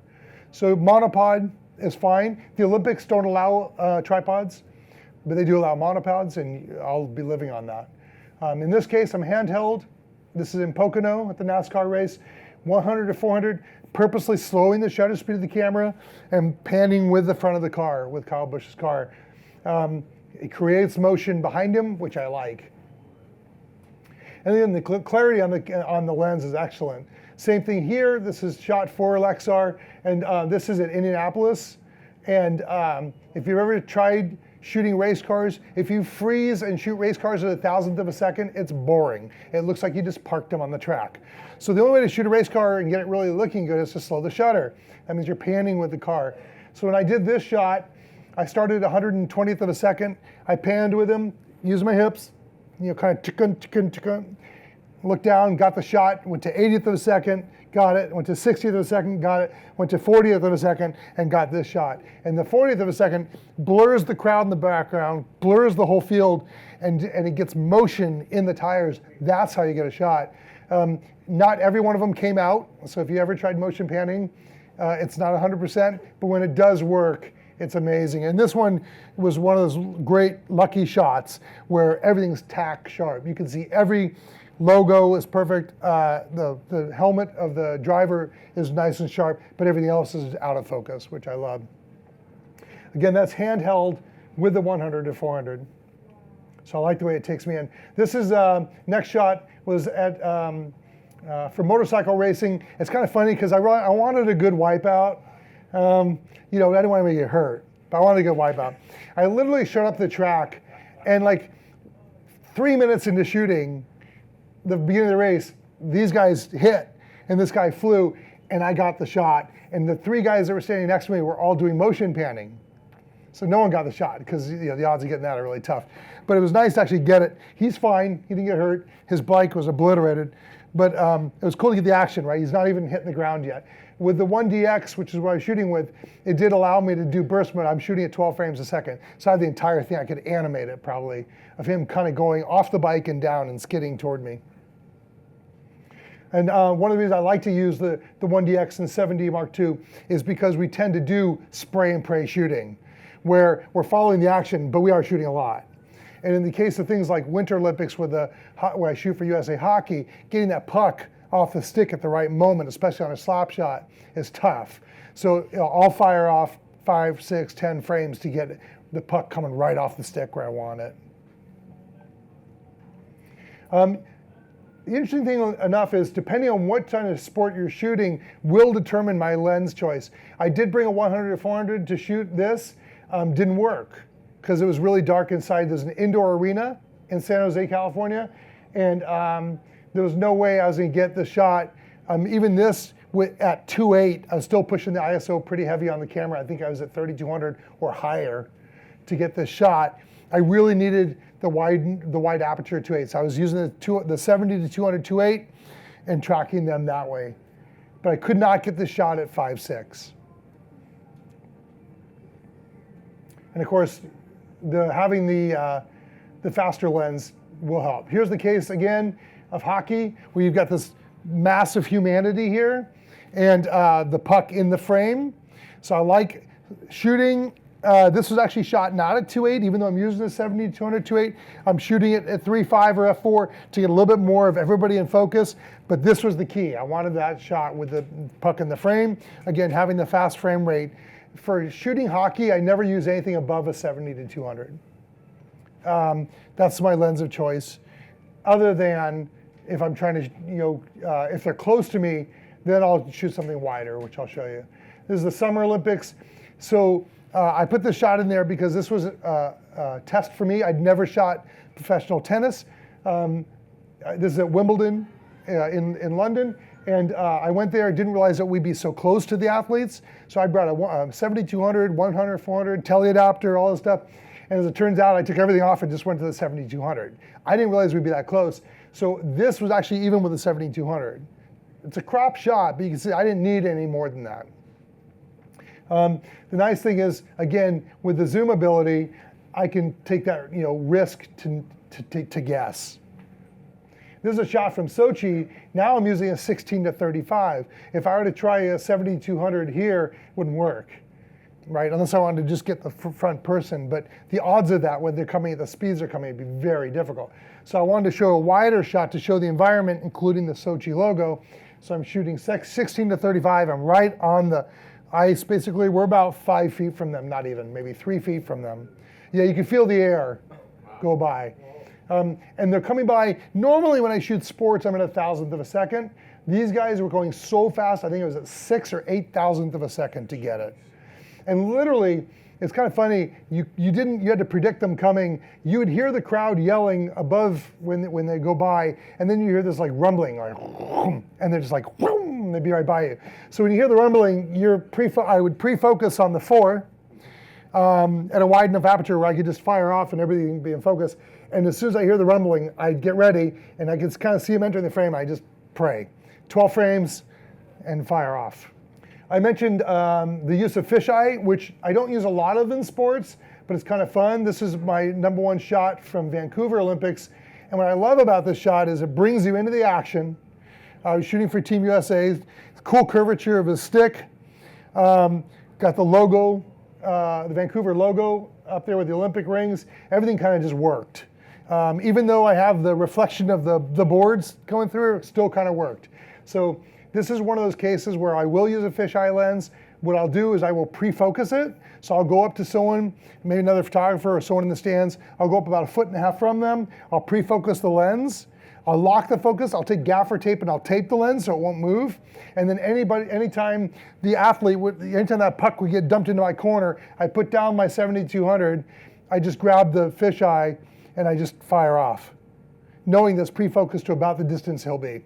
So monopod is fine. The Olympics don't allow tripods, but they do allow monopods, and I'll be living on that. In this case, I'm handheld. This is in Pocono at the NASCAR race. 100-400, purposely slowing the shutter speed of the camera and panning with the front of the car, with Kyle Busch's car. It creates motion behind him, which I like. And then the clarity on the lens is excellent. Same thing here. This is shot for Lexar, and this is at Indianapolis. And if you've ever tried shooting race cars, if you freeze and shoot race cars at 1,000th of a second, it's boring. It looks like you just parked them on the track. So the only way to shoot a race car and get it really looking good is to slow the shutter. That means you're panning with the car. So when I did this shot, I started at 120th of a second. I panned with him, used my hips, kind of chicken, looked down, got the shot, went to 80th of a second, got it, went to 60th of a second, got it, went to 40th of a second, and got this shot. And the 40th of a second blurs the crowd in the background, blurs the whole field, and it gets motion in the tires. That's how you get a shot. Not every one of them came out, so if you ever tried motion panning, it's not 100%, but when it does work, it's amazing. And this one was one of those great lucky shots where everything's tack sharp. You can see every logo is perfect. The helmet of the driver is nice and sharp, but everything else is out of focus, which I love. Again, that's handheld with the 100 to 400. So I like the way it takes me in. This is, next shot was at, for motorcycle racing. It's kind of funny because I wanted a good wipeout. I didn't want to get hurt, but I wanted a good wipeout. I literally showed up the track, and like 3 minutes into shooting, the beginning of the race, these guys hit, and this guy flew, and I got the shot. And the three guys that were standing next to me were all doing motion panning. So no one got the shot because the odds of getting that are really tough. But it was nice to actually get it. He's fine. He didn't get hurt. His bike was obliterated. But it was cool to get the action, right? He's not even hitting the ground yet. With the 1DX, which is what I was shooting with, it did allow me to do burst mode. I'm shooting at 12 frames a second. So I had the entire thing. I could animate it probably, of him kind of going off the bike and down and skidding toward me. And one of the reasons I like to use the 1DX and 7D Mark II is because we tend to do spray and pray shooting, where we're following the action, but we are shooting a lot. And in the case of things like Winter Olympics where I shoot for USA Hockey, getting that puck off the stick at the right moment, especially on a slap shot, is tough. So I'll fire off 5, 6, 10 frames to get the puck coming right off the stick where I want it. The interesting thing enough is depending on what kind of sport you're shooting will determine my lens choice. I did bring a 100 to 400 to shoot this, didn't work because it was really dark inside. There's an indoor arena in San Jose, California, and there was no way I was gonna get the shot. Even this at 2.8, I was still pushing the ISO pretty heavy on the camera. I think I was at 3200 or higher to get this shot. I really needed the wide aperture 2.8. So I was using the 70 to 200 2.8 and tracking them that way. But I could not get the shot at 5.6. And of course, having the faster lens will help. Here's the case again of hockey, where you've got this massive humanity here and the puck in the frame. So I like shooting. This was actually shot not at 2.8, even though I'm using the 70 to 200 2.8. I'm shooting it at 3.5 or f4 to get a little bit more of everybody in focus. But this was the key. I wanted that shot with the puck in the frame. Again, having the fast frame rate. For shooting hockey, I never use anything above a 70 to 200. That's my lens of choice. Other than if I'm trying to, if they're close to me, then I'll shoot something wider, which I'll show you. This is the Summer Olympics. So I put this shot in there because this was a test for me. I'd never shot professional tennis. This is at Wimbledon in London. And I went there, didn't realize that we'd be so close to the athletes. So I brought a 7200, 100, 400, teleadapter, all this stuff. And as it turns out, I took everything off and just went to the 7200. I didn't realize we'd be that close. So this was actually even with the 7200. It's a crop shot, but you can see I didn't need any more than that. The nice thing is, again, with the zoom ability, I can take that risk to guess. This is a shot from Sochi. Now I'm using a 16 to 35. If I were to try a 7200 here, it wouldn't work, right? Unless I wanted to just get the front person. But the odds of that when they're coming at the speeds they're coming, it'd be very difficult. So I wanted to show a wider shot to show the environment, including the Sochi logo. So I'm shooting 16 to 35. I'm right on the ice. Basically, we're about 5 feet from them, not even, maybe 3 feet from them. Yeah, you can feel the air go by. And they're coming by. Normally when I shoot sports, I'm at 1,000th of a second. These guys were going so fast, I think it was at 6 or 8,000th of a second to get it. And literally, it's kind of funny, you had to predict them coming. You would hear the crowd yelling above when they go by, and then you hear this like rumbling, like, and they're just like, and they'd be right by you. So when you hear the rumbling, I would pre-focus on the 4 at a wide enough aperture where I could just fire off and everything would be in focus. And as soon as I hear the rumbling, I'd get ready, and I could kind of see them entering the frame. I just pray. 12 frames and fire off. I mentioned the use of fisheye, which I don't use a lot of in sports, but it's kind of fun. This is my #1 shot from Vancouver Olympics. And what I love about this shot is it brings you into the action. I was shooting for Team USA. Cool curvature of his stick. Got the logo, the Vancouver logo up there with the Olympic rings. Everything kind of just worked. Even though I have the reflection of the boards going through, it still kind of worked. So this is one of those cases where I will use a fisheye lens. What I'll do is I will pre-focus it. So I'll go up to someone, maybe another photographer or someone in the stands. I'll go up about 1.5 feet from them. I'll pre-focus the lens. I'll lock the focus. I'll take gaffer tape and I'll tape the lens so it won't move. And then anytime anytime that puck would get dumped into my corner, I put down my 7200. I just grab the fisheye and I just fire off, knowing that's pre-focused to about the distance he'll be.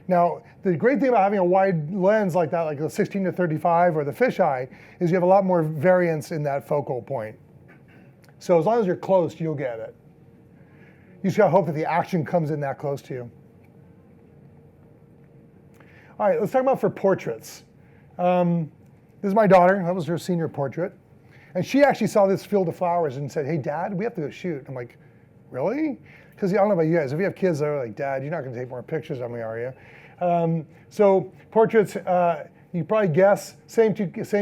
Now, the great thing about having a wide lens like that, like the 16 to 35 or the fisheye, is you have a lot more variance in that focal point. So as long as you're close, you'll get it. You just gotta hope that the action comes in that close to you. All right, let's talk about for portraits. This is my daughter. That was her senior portrait. And she actually saw this field of flowers and said, "Hey, Dad, we have to go shoot." I'm like, "Really?" Because I don't know about you guys. If you have kids that are like, "Dad, you're not going to take more pictures of me, are you?" So portraits, you probably guess, same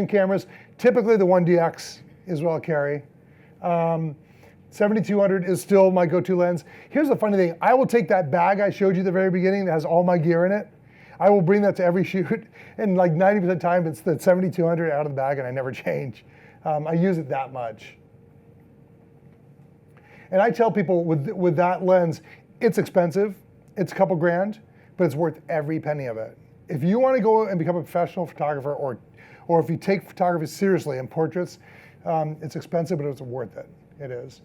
cameras. Typically the 1DX is what I'll carry. 7200 is still my go-to lens. Here's the funny thing. I will take that bag I showed you at the very beginning that has all my gear in it. I will bring that to every shoot. And like 90% of the time, it's the 7200 out of the bag and I never change. I use it that much. And I tell people with that lens, it's expensive, it's a couple grand, but it's worth every penny of it. If you want to go and become a professional photographer, or if you take photography seriously in portraits, it's expensive, but it's worth it. It is.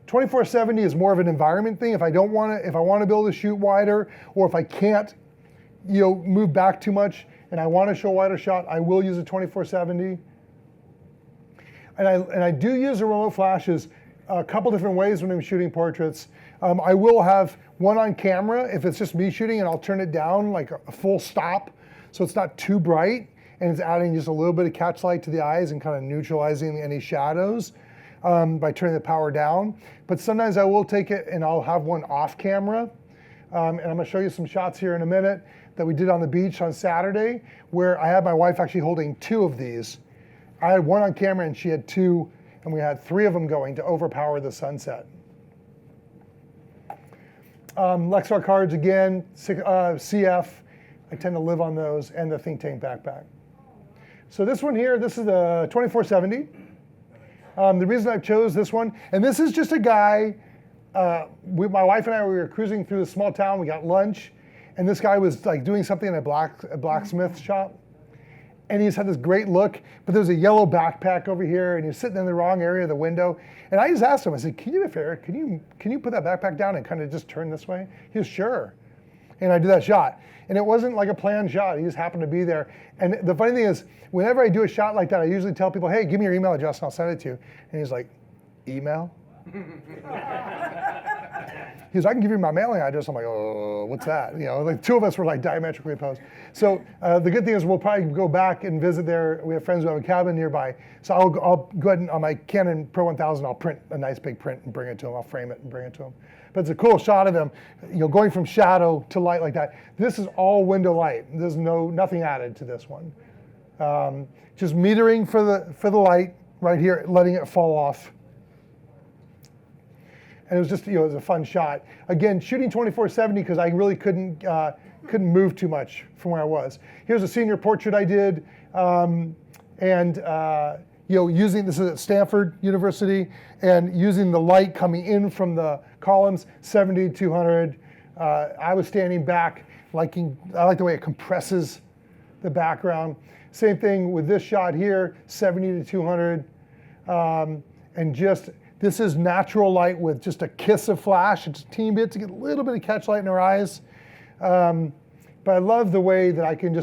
2470 is more of an environment thing. If I want to be able to shoot wider, or if I can't, move back too much, and I want to show a wider shot, I will use a 2470. And I do use the remote flashes a couple different ways when I'm shooting portraits. I will have one on camera if it's just me shooting, and I'll turn it down like a full stop so it's not too bright, and it's adding just a little bit of catch light to the eyes and kind of neutralizing any shadows by turning the power down. But sometimes I will take it and I'll have one off camera. And I'm going to show you some shots here in a minute that we did on the beach on Saturday, where I had my wife actually holding 2 of these. I had one on camera and she had 2, and we had 3 of them going to overpower the sunset. Lexar cards again, CF. I tend to live on those, and the Think Tank backpack. So this one here, this is the 2470. The reason I chose this one, and this is just a guy, my wife and I, we were cruising through a small town, we got lunch, and this guy was like doing something in a blacksmith shop. And he just had this great look, but there was a yellow backpack over here, and he was sitting in the wrong area of the window. And I just asked him, I said, "Can you do me a favor? Can you put that backpack down and kind of just turn this way?" He was sure. And I did that shot. And it wasn't like a planned shot. He just happened to be there. And the funny thing is, whenever I do a shot like that, I usually tell people, "Hey, give me your email address and I'll send it to you." And he's like, "Email?" He goes, "I can give you my mailing address." I'm like, "Oh, what's that?" Like 2 of us were like diametrically opposed. So the good thing is we'll probably go back and visit there. We have friends who have a cabin nearby. So I'll go ahead and on my Canon Pro 1000, I'll print a nice big print and bring it to him. I'll frame it and bring it to him. But it's a cool shot of him, going from shadow to light like that. This is all window light. There's nothing added to this one. Just metering for the light right here, letting it fall off. And it was just, it was a fun shot. Again, shooting 2470 because I really couldn't move too much from where I was. Here's a senior portrait I did, and using, this is at Stanford University, and using the light coming in from the columns, 70 to 200. I was standing back, I like the way it compresses the background. Same thing with this shot here, 70 to 200. And this is natural light with just a kiss of flash, just a teeny bit to get a little bit of catch light in our eyes. But I love the way that I can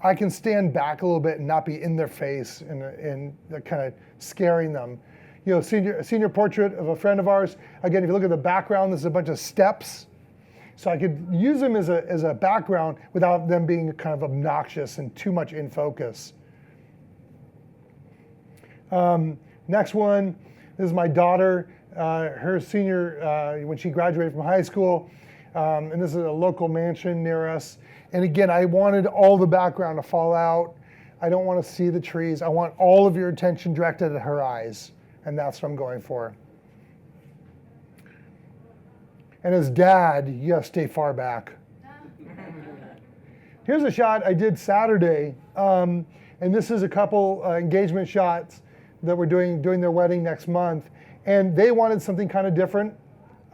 I can stand back a little bit and not be in their face and kind of scaring them. Senior portrait of a friend of ours. Again, if you look at the background, there's a bunch of steps. So I could use them as a background without them being kind of obnoxious and too much in focus. Next one, this is my daughter, her senior, when she graduated from high school. And this is a local mansion near us. And again, I wanted all the background to fall out. I don't want to see the trees. I want all of your attention directed at her eyes. And that's what I'm going for. And as dad, you gotta stay far back. Here's a shot I did Saturday. And this is a couple engagement shots that we're doing their wedding next month. And they wanted something kind of different.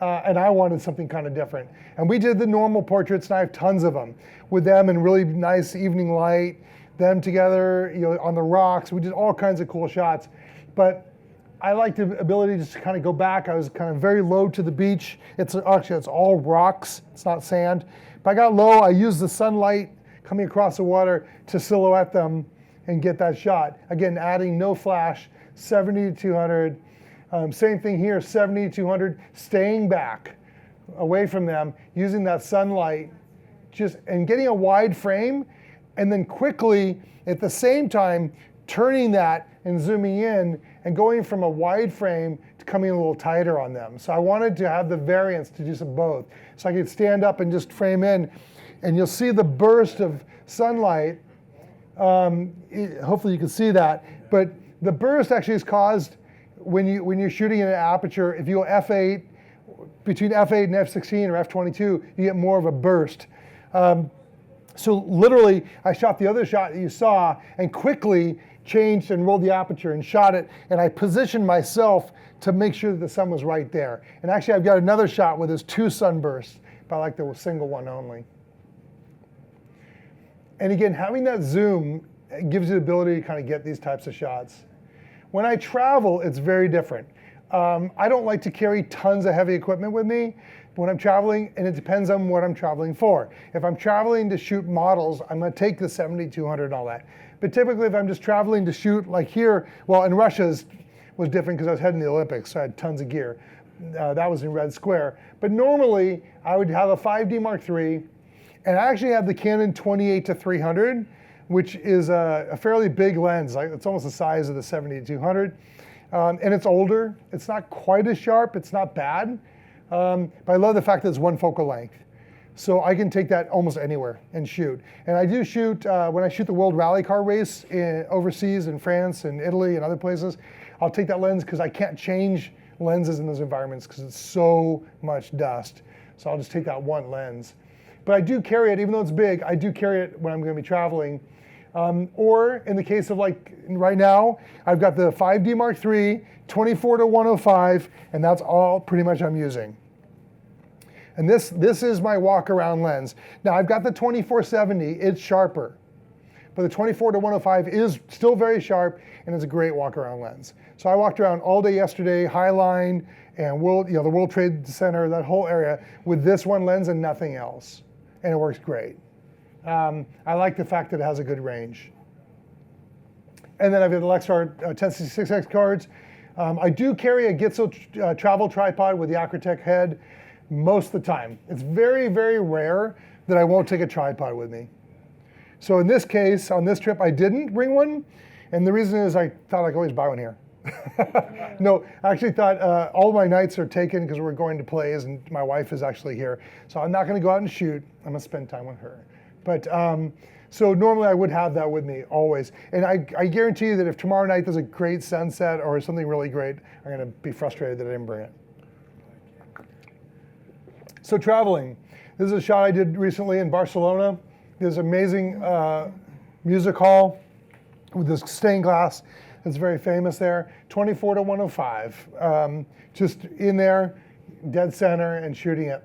And I wanted something kind of different. And we did the normal portraits, and I have tons of them, with them in really nice evening light, them together, on the rocks. We did all kinds of cool shots. But I like the ability to just kind of go back. I was kind of very low to the beach. It's all rocks, it's not sand. But I got low, I used the sunlight coming across the water to silhouette them and get that shot. Again, adding no flash, 70 to 200. Same thing here, 70 to 200, staying back, away from them, using that sunlight, and getting a wide frame, and then quickly, at the same time, turning that and zooming in, and going from a wide frame to coming a little tighter on them. So I wanted to have the variance to do some both. So I could stand up and just frame in, and you'll see the burst of sunlight. Hopefully you can see that, but the burst actually is caused when you're shooting in an aperture. If you go f8, between f8 and f16 or f22, you get more of a burst. So literally, I shot the other shot that you saw and quickly changed and rolled the aperture and shot it, and I positioned myself to make sure that the sun was right there. And actually, I've got another shot where there's two sunbursts, but I like the single one only. And again, having that zoom gives you the ability to kind of get these types of shots. When I travel, it's very different. I don't like to carry tons of heavy equipment with me when I'm traveling, and it depends on what I'm traveling for. If I'm traveling to shoot models, I'm gonna take the 70-200 and all that. But typically, if I'm just traveling to shoot, like here, well, in Russia was different because I was heading to the Olympics, so I had tons of gear. That was in Red Square. But normally, I would have a 5D Mark III, and I actually have the Canon 28-300, which is a fairly big lens. It's almost the size of the 70-200. And it's older. It's not quite as sharp. It's not bad. But I love the fact that it's one focal length. So I can take that almost anywhere and shoot. And I do shoot, when I shoot the World Rally Car Race overseas in France and Italy and other places, I'll take that lens because I can't change lenses in those environments because it's so much dust. So I'll just take that one lens. But I do carry it, even though it's big, I do carry it when I'm going to be traveling. Or in the case of like right now, I've got the 5D Mark III, 24-105, and that's all pretty much I'm using. And this is my walk around lens. Now I've got the 24-70, it's sharper. But the 24-105 is still very sharp, and it's a great walk around lens. So I walked around all day yesterday, Highline and the World Trade Center, that whole area, with this one lens and nothing else. And it works great. I like the fact that it has a good range. And then I've got the Lexar 1066X cards. I do carry a Gitzo travel tripod with the Acrotech head most of the time. It's very, very rare that I won't take a tripod with me. So in this case, on this trip, I didn't bring one. And the reason is I thought I could always buy one here. No, I actually thought all my nights are taken because we're going to plays and my wife is actually here. So I'm not going to go out and shoot. I'm going to spend time with her. But so normally I would have that with me always. And I guarantee you that if tomorrow night there's a great sunset or something really great, I'm going to be frustrated that I didn't bring it. So traveling. This is a shot I did recently in Barcelona. There's an amazing music hall with this stained glass It's very famous there. 24 to 105. Just in there, dead center, and shooting it.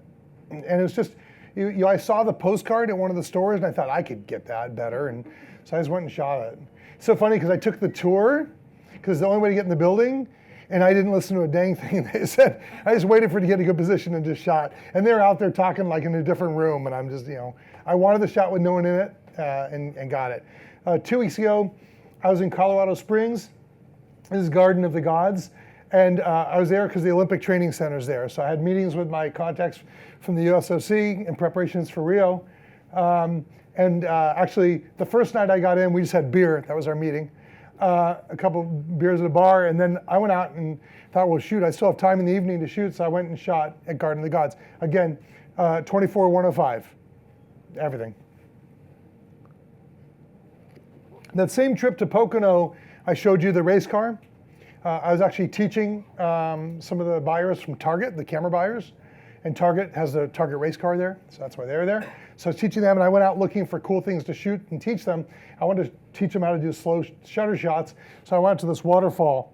And it was just, I saw the postcard at one of the stores, and I thought I could get that better. And so I just went and shot it. It's so funny because I took the tour, because it's the only way to get in the building, and I didn't listen to a dang thing they said. I just waited for it to get a good position and just shot. And they're out there talking like in a different room, and I'm just, I wanted the shot with no one in it, and got it. 2 weeks ago, I was in Colorado Springs. This is Garden of the Gods. And I was there because the Olympic Training Center is there. So I had meetings with my contacts from the USOC in preparations for Rio. Actually, the first night I got in, we just had beer. That was our meeting. A couple beers at a bar. And then I went out and thought, well, shoot, I still have time in the evening to shoot. So I went and shot at Garden of the Gods. Again, 24-105, everything. That same trip to Pocono, I showed you the race car. I was actually teaching some of the buyers from Target, the camera buyers, and Target has the Target race car there, so that's why they were there. So I was teaching them, and I went out looking for cool things to shoot and teach them. I wanted to teach them how to do slow shutter shots, so I went to this waterfall,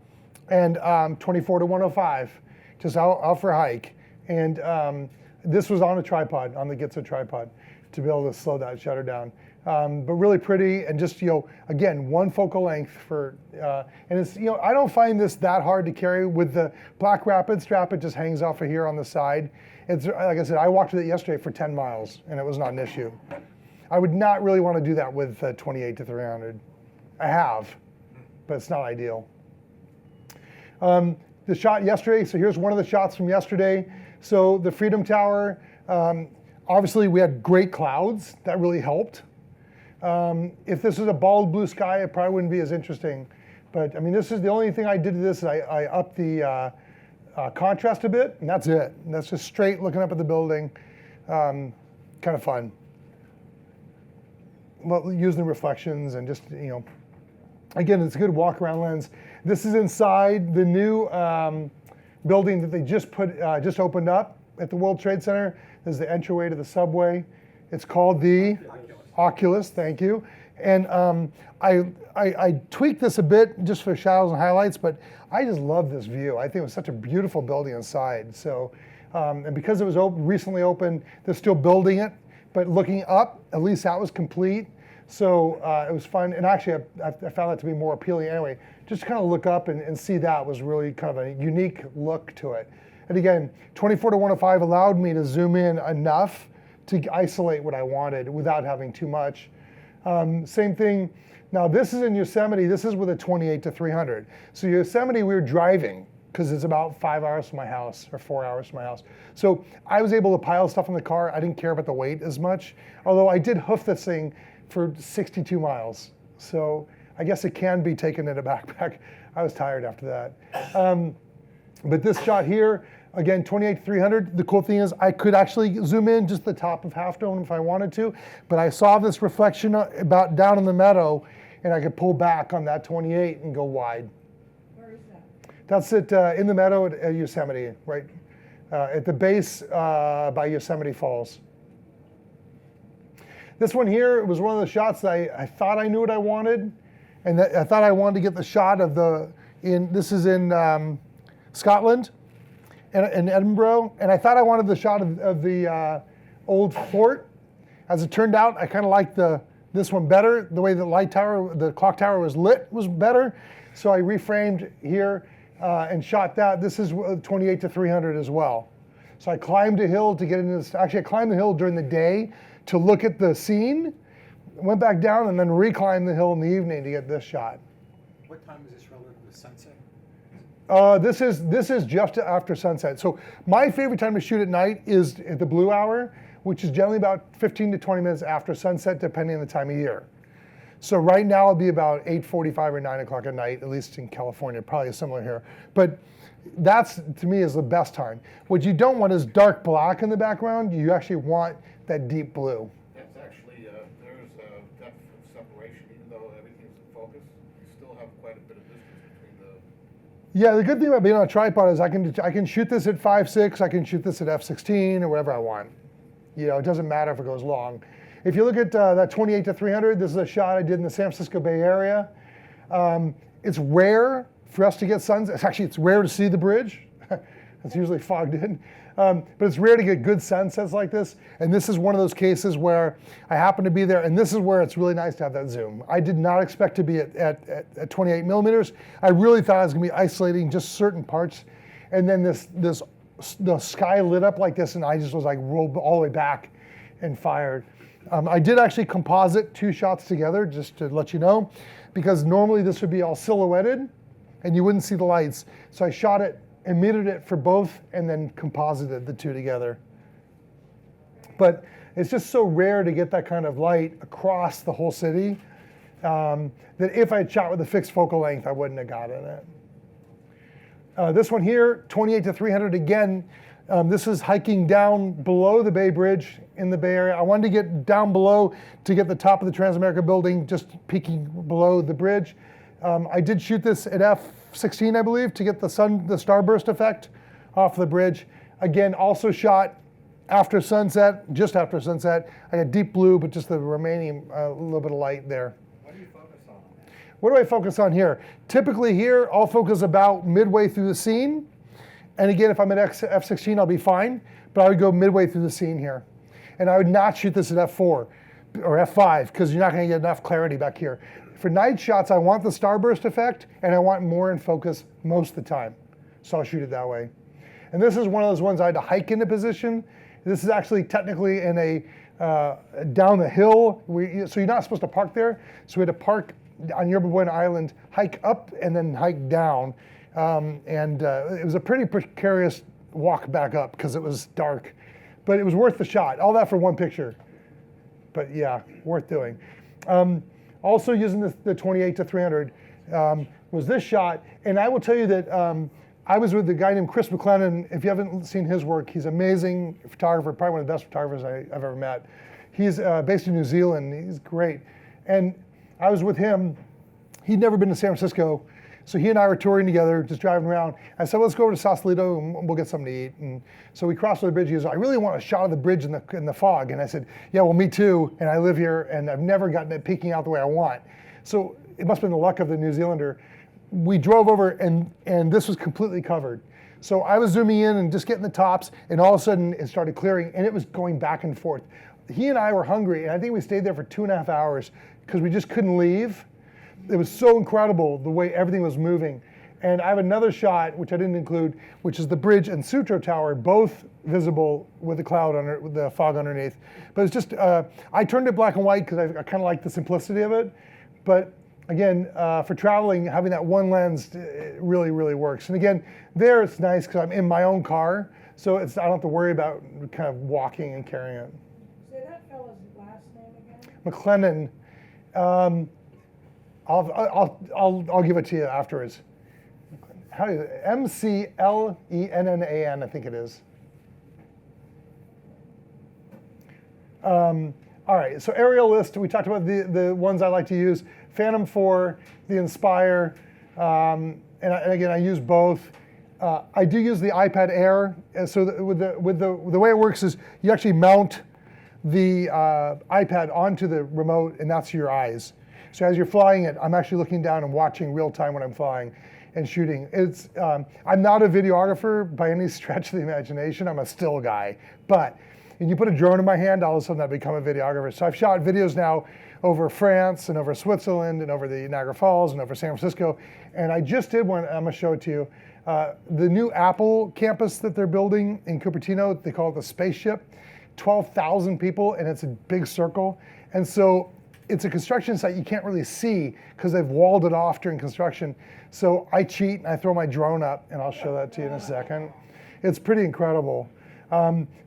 and 24 to 105, just out for a hike. And this was on a tripod, on the Gitzo tripod, to be able to slow that shutter down. But really pretty, and just, again, one focal length for, and it's, I don't find this that hard to carry with the Black Rapid strap. It just hangs off of here on the side. It's, like I said, I walked with it yesterday for 10 miles, and it was not an issue. I would not really want to do that with 28 to 300. I have, but it's not ideal. The shot yesterday, so here's one of the shots from yesterday. So the Freedom Tower, obviously we had great clouds. That really helped. If this was a bald blue sky, it probably wouldn't be as interesting. But I mean, this is the only thing I did to this is I upped the contrast a bit, and that's it. And that's just straight looking up at the building. Kind of fun. Well, using the reflections and just, again, it's a good walk around lens. This is inside the new building that they just opened up at the World Trade Center. This is the entryway to the subway. It's called the Oculus, thank you. And I tweaked this a bit just for shadows and highlights, but I just love this view. I think it was such a beautiful building inside. So, and because it was recently opened, they're still building it, but looking up, at least that was complete. So it was fun, and actually I found that to be more appealing anyway. Just to kind of look up and see that was really kind of a unique look to it. And again, 24 to 105 allowed me to zoom in enough to isolate what I wanted without having too much. Same thing, now this is in Yosemite, this is with a 28 to 300. So Yosemite we were driving, because it's about 5 hours from my house, or 4 hours from my house. So I was able to pile stuff in the car. I didn't care about the weight as much, although I did hoof this thing for 62 miles. So I guess it can be taken in a backpack. I was tired after that. But this shot here, again, 28 to 300. The cool thing is I could actually zoom in just the top of Half Dome if I wanted to, but I saw this reflection about down in the meadow, and I could pull back on that 28 and go wide. Where is that? That's in the meadow at Yosemite, right at the base by Yosemite Falls. This one here was one of the shots that I thought I knew what I wanted, and I thought I wanted to get the shot of this is in Scotland, in Edinburgh, and I thought I wanted the shot of the old fort. As it turned out, I kind of liked this one better. The way the clock tower was lit was better, so I reframed here and shot that. This is 28 to 300 as well. So I climbed a hill to get into this. Actually, I climbed the hill during the day to look at the scene, went back down, and then reclimbed the hill in the evening to get this shot. What time is this relative to sunset? This is just after sunset. So my favorite time to shoot at night is at the blue hour, which is generally about 15 to 20 minutes after sunset, depending on the time of year. So right now it'll be about 8:45 or 9 o'clock at night, at least in California, probably similar here. But that's, to me, is the best time. What you don't want is dark black in the background. You actually want that deep blue. That's actually, there's a depth of separation, even though everything's in focus, you still have quite a bit of distance between the... Yeah, the good thing about being on a tripod is I can shoot this at 5.6, I can shoot this at f16 or whatever I want. It doesn't matter if it goes long. If you look at that 28 to 300, this is a shot I did in the San Francisco Bay Area. It's rare for us to get sunsets. Actually, it's rare to see the bridge. It's usually fogged in. But it's rare to get good sunsets like this. And this is one of those cases where I happen to be there. And this is where it's really nice to have that zoom. I did not expect to be at 28 millimeters. I really thought I was going to be isolating just certain parts. And then the sky lit up like this, and I just was like rolled all the way back and fired. I did actually composite 2 shots together, just to let you know, because normally this would be all silhouetted and you wouldn't see the lights. So I shot it, emitted it for both, and then composited the 2 together. But it's just so rare to get that kind of light across the whole city that if I had shot with a fixed focal length, I wouldn't have gotten it. This one here, 28 to 300 again. This is hiking down below the Bay Bridge in the Bay Area. I wanted to get down below to get the top of the Transamerica building, just peeking below the bridge. I did shoot this at f/16, I believe, to get the starburst effect off the bridge. Again, also shot after sunset, just after sunset. I got deep blue, but just the remaining little bit of light there. What do you focus on? What do I focus on here? Typically here, I'll focus about midway through the scene. And again, if I'm at f/16, I'll be fine, but I would go midway through the scene here. And I would not shoot this at f4 or f5, because you're not gonna get enough clarity back here. For night shots, I want the starburst effect, and I want more in focus most of the time. So I'll shoot it that way. And this is one of those ones I had to hike into position. This is actually technically in a, down the hill. So you're not supposed to park there. So we had to park on Yerba Buena Island, hike up, and then hike down. It was a pretty precarious walk back up because it was dark, but it was worth the shot. All that for one picture, but yeah, worth doing. Also using the 28 to 300 was this shot, and I will tell you that I was with a guy named Chris McLennan. If you haven't seen his work, he's an amazing photographer, probably one of the best photographers I've ever met. He's based in New Zealand. He's great, and I was with him. He'd never been to San Francisco. So he and I were touring together, just driving around. I said, let's go over to Sausalito and we'll get something to eat. And so we crossed over the bridge. He goes, I really want a shot of the bridge in the fog. And I said, yeah, well, me too. And I live here and I've never gotten it peeking out the way I want. So it must have been the luck of the New Zealander. We drove over and this was completely covered. So I was zooming in and just getting the tops, and all of a sudden it started clearing and it was going back and forth. He and I were hungry, and I think we stayed there for 2.5 hours because we just couldn't leave. It was so incredible the way everything was moving. And I have another shot, which I didn't include, which is the bridge and Sutro Tower, both visible with the cloud with the fog underneath. But it's just, I turned it black and white because I kind of like the simplicity of it. But again, for traveling, having that one lens it really, really works. And again, there it's nice because I'm in my own car, so I don't have to worry about kind of walking and carrying it. Say that fellow's last name again? McLennan. I'll give it to you afterwards. How is it? McLennan, I think it is. All right, so aerial list, we talked about the ones I like to use. Phantom 4, the Inspire, and again, I use both. I do use the iPad Air, so the way it works is you actually mount the iPad onto the remote, and that's your eyes. So as you're flying it, I'm actually looking down and watching real time when I'm flying and shooting. I'm not a videographer by any stretch of the imagination. I'm a still guy. But when you put a drone in my hand, all of a sudden I become a videographer. So I've shot videos now over France and over Switzerland and over the Niagara Falls and over San Francisco. And I just did one, I'm gonna show it to you. The new Apple campus that they're building in Cupertino, they call it the Spaceship. 12,000 people, and it's a big circle. And so it's a construction site you can't really see because they've walled it off during construction. So I cheat and I throw my drone up, and I'll show that to you in a second. It's pretty incredible.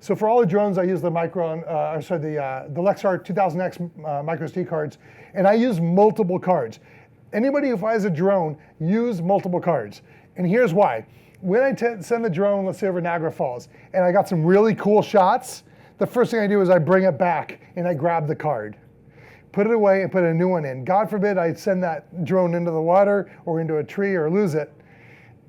So for all the drones, I use the the Lexar 2000X micro SD cards, and I use multiple cards. Anybody who flies a drone, use multiple cards. And here's why. When I send the drone, let's say over Niagara Falls, and I got some really cool shots, the first thing I do is I bring it back and I grab the card. Put it away and put a new one in. God forbid I send that drone into the water or into a tree or lose it.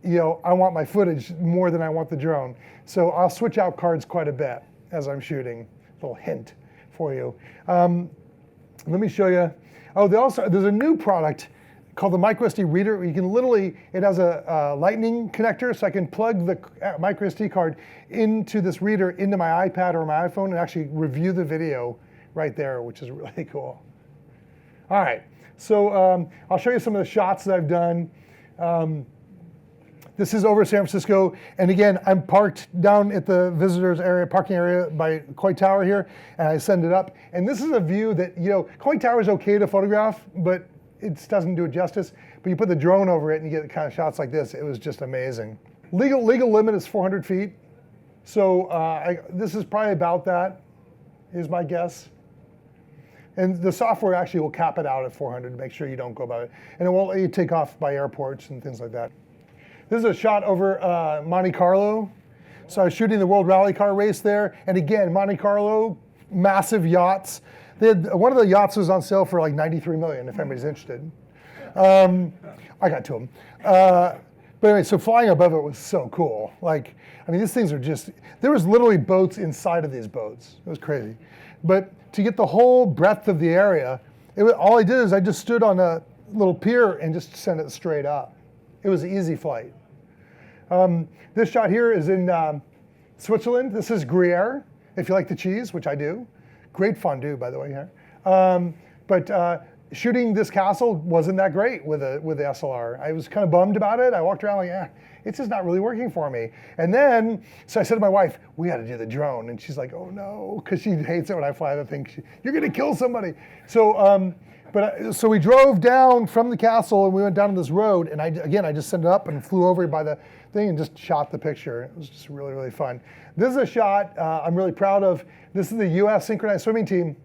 I want my footage more than I want the drone. So I'll switch out cards quite a bit as I'm shooting. Little hint for you. Let me show you. Oh, there's a new product called the microSD reader. You can literally, it has a lightning connector, so I can plug the microSD card into this reader into my iPad or my iPhone and actually review the video right there, which is really cool. All right, so I'll show you some of the shots that I've done. This is over San Francisco, and again, I'm parked down at the visitors area, parking area by Coit Tower here, and I send it up. And this is a view that, Coit Tower is okay to photograph, but it doesn't do it justice. But you put the drone over it and you get kind of shots like this. It was just amazing. Legal limit is 400 feet. So this is probably about that, is my guess. And the software actually will cap it out at 400 to make sure you don't go above it. And it won't let you take off by airports and things like that. This is a shot over Monte Carlo. So I was shooting the World Rally Car race there. And again, Monte Carlo, massive yachts. One of the yachts was on sale for like 93 million, if anybody's interested. I got to them. But anyway, so flying above it was so cool. These things are just, there was literally boats inside of these boats. It was crazy. But to get the whole breadth of the area, all I did is I just stood on a little pier and just sent it straight up. It was an easy flight. This shot here is in Switzerland. This is Gruyere, if you like the cheese, which I do. Great fondue, by the way, here. But shooting this castle wasn't that great with the SLR. I was kind of bummed about it. I walked around like, it's just not really working for me. And then, so I said to my wife, we got to do the drone. And she's like, oh no, because she hates it when I fly the thing. You're going to kill somebody. So, so we drove down from the castle and we went down to this road. And I just sent it up and flew over by the thing and just shot the picture. It was just really, really fun. This is a shot I'm really proud of. This is the U.S. synchronized swimming team.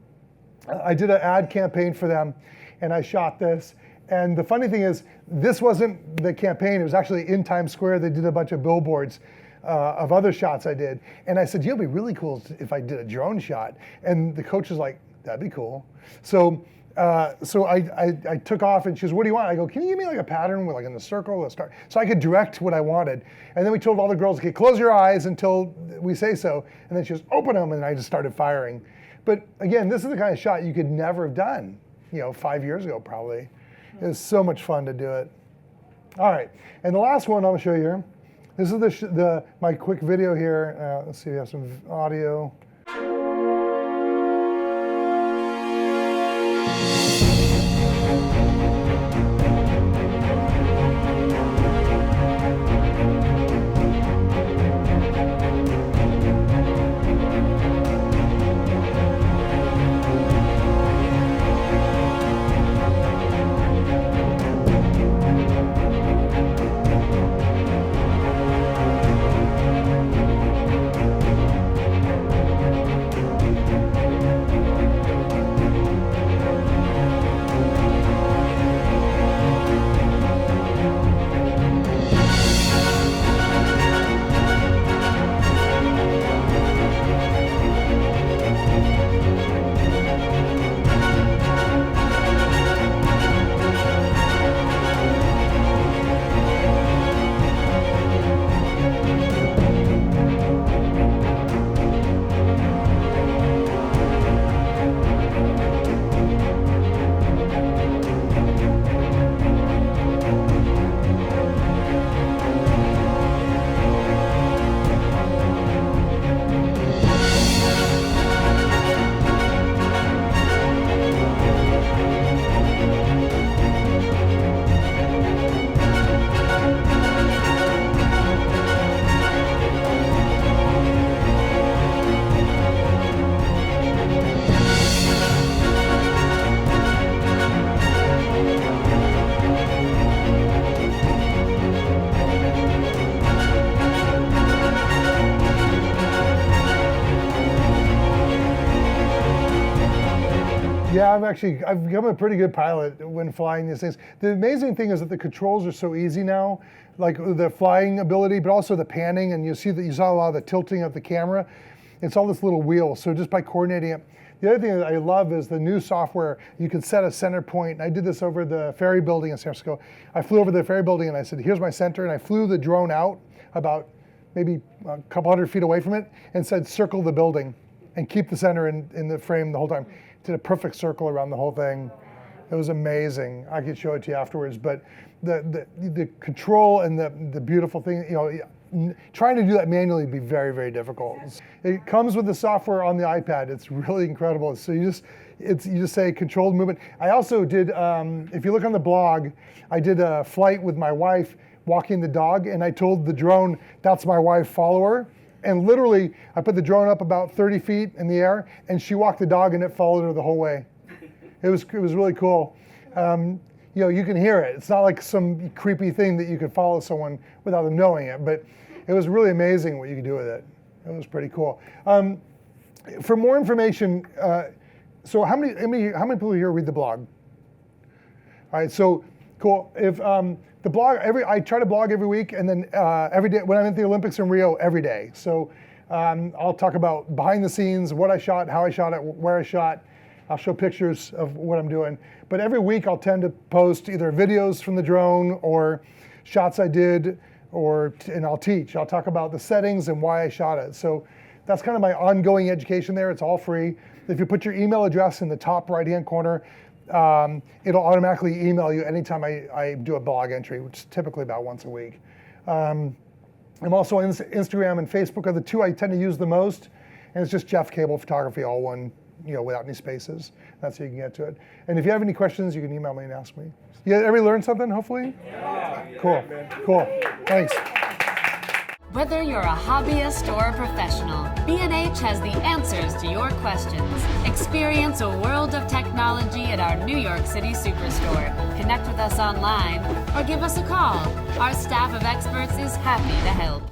I did an ad campaign for them, and I shot this. And the funny thing is, this wasn't the campaign. It was actually in Times Square. They did a bunch of billboards of other shots I did. And I said, it'd be really cool if I did a drone shot. And the coach was like, that'd be cool. So I took off, and she goes, what do you want? I go, can you give me like a pattern with like in the circle, a star? So I could direct what I wanted. And then we told all the girls, okay, close your eyes until we say so. And then she goes, open them. And I just started firing. But again, this is the kind of shot you could never have done, 5 years ago probably. It was so much fun to do it. All right, and the last one I'm gonna show you here. This is my quick video here. Let's see if we have some audio. Yeah, I've become a pretty good pilot when flying these things. The amazing thing is that the controls are so easy now, like the flying ability, but also the panning, and you saw a lot of the tilting of the camera. It's all this little wheel, so just by coordinating it. The other thing that I love is the new software. You can set a center point. I did this over the ferry building in San Francisco. I flew over the ferry building and I said, here's my center, and I flew the drone out about maybe a couple hundred feet away from it and said, circle the building and keep the center in the frame the whole time. Did a perfect circle around the whole thing. It was amazing. I could show it to you afterwards, but the control and the beautiful thing, trying to do that manually would be very, very difficult. It comes with the software on the iPad. It's really incredible. So you just say controlled movement. I also did, if you look on the blog, I did a flight with my wife walking the dog, and I told the drone, that's my wife, follow her. And literally, I put the drone up about 30 feet in the air, and she walked the dog, and it followed her the whole way. It was really cool. You can hear it. It's not like some creepy thing that you could follow someone without them knowing it, but it was really amazing what you could do with it. It was pretty cool. For more information, so how many people here read the blog? All right, so cool. If the blog, I try to blog every week, and then every day when I'm at the Olympics in Rio, every day. So I'll talk about behind the scenes, what I shot, how I shot it, where I shot. I'll show pictures of what I'm doing. But every week I'll tend to post either videos from the drone or shots I did, and I'll teach. I'll talk about the settings and why I shot it. So that's kind of my ongoing education there. It's all free. If you put your email address in the top right-hand corner, it'll automatically email you anytime I do a blog entry, which is typically about once a week. I'm also on Instagram and Facebook are the two I tend to use the most. And it's just Jeff Cable Photography, all one, without any spaces. That's how you can get to it. And if you have any questions, you can email me and ask me. You everybody learned something, hopefully? Yeah. Cool. Thanks. Whether you're a hobbyist or a professional, B&H has the answers to your questions. Experience a world of technology at our New York City Superstore. Connect with us online or give us a call. Our staff of experts is happy to help.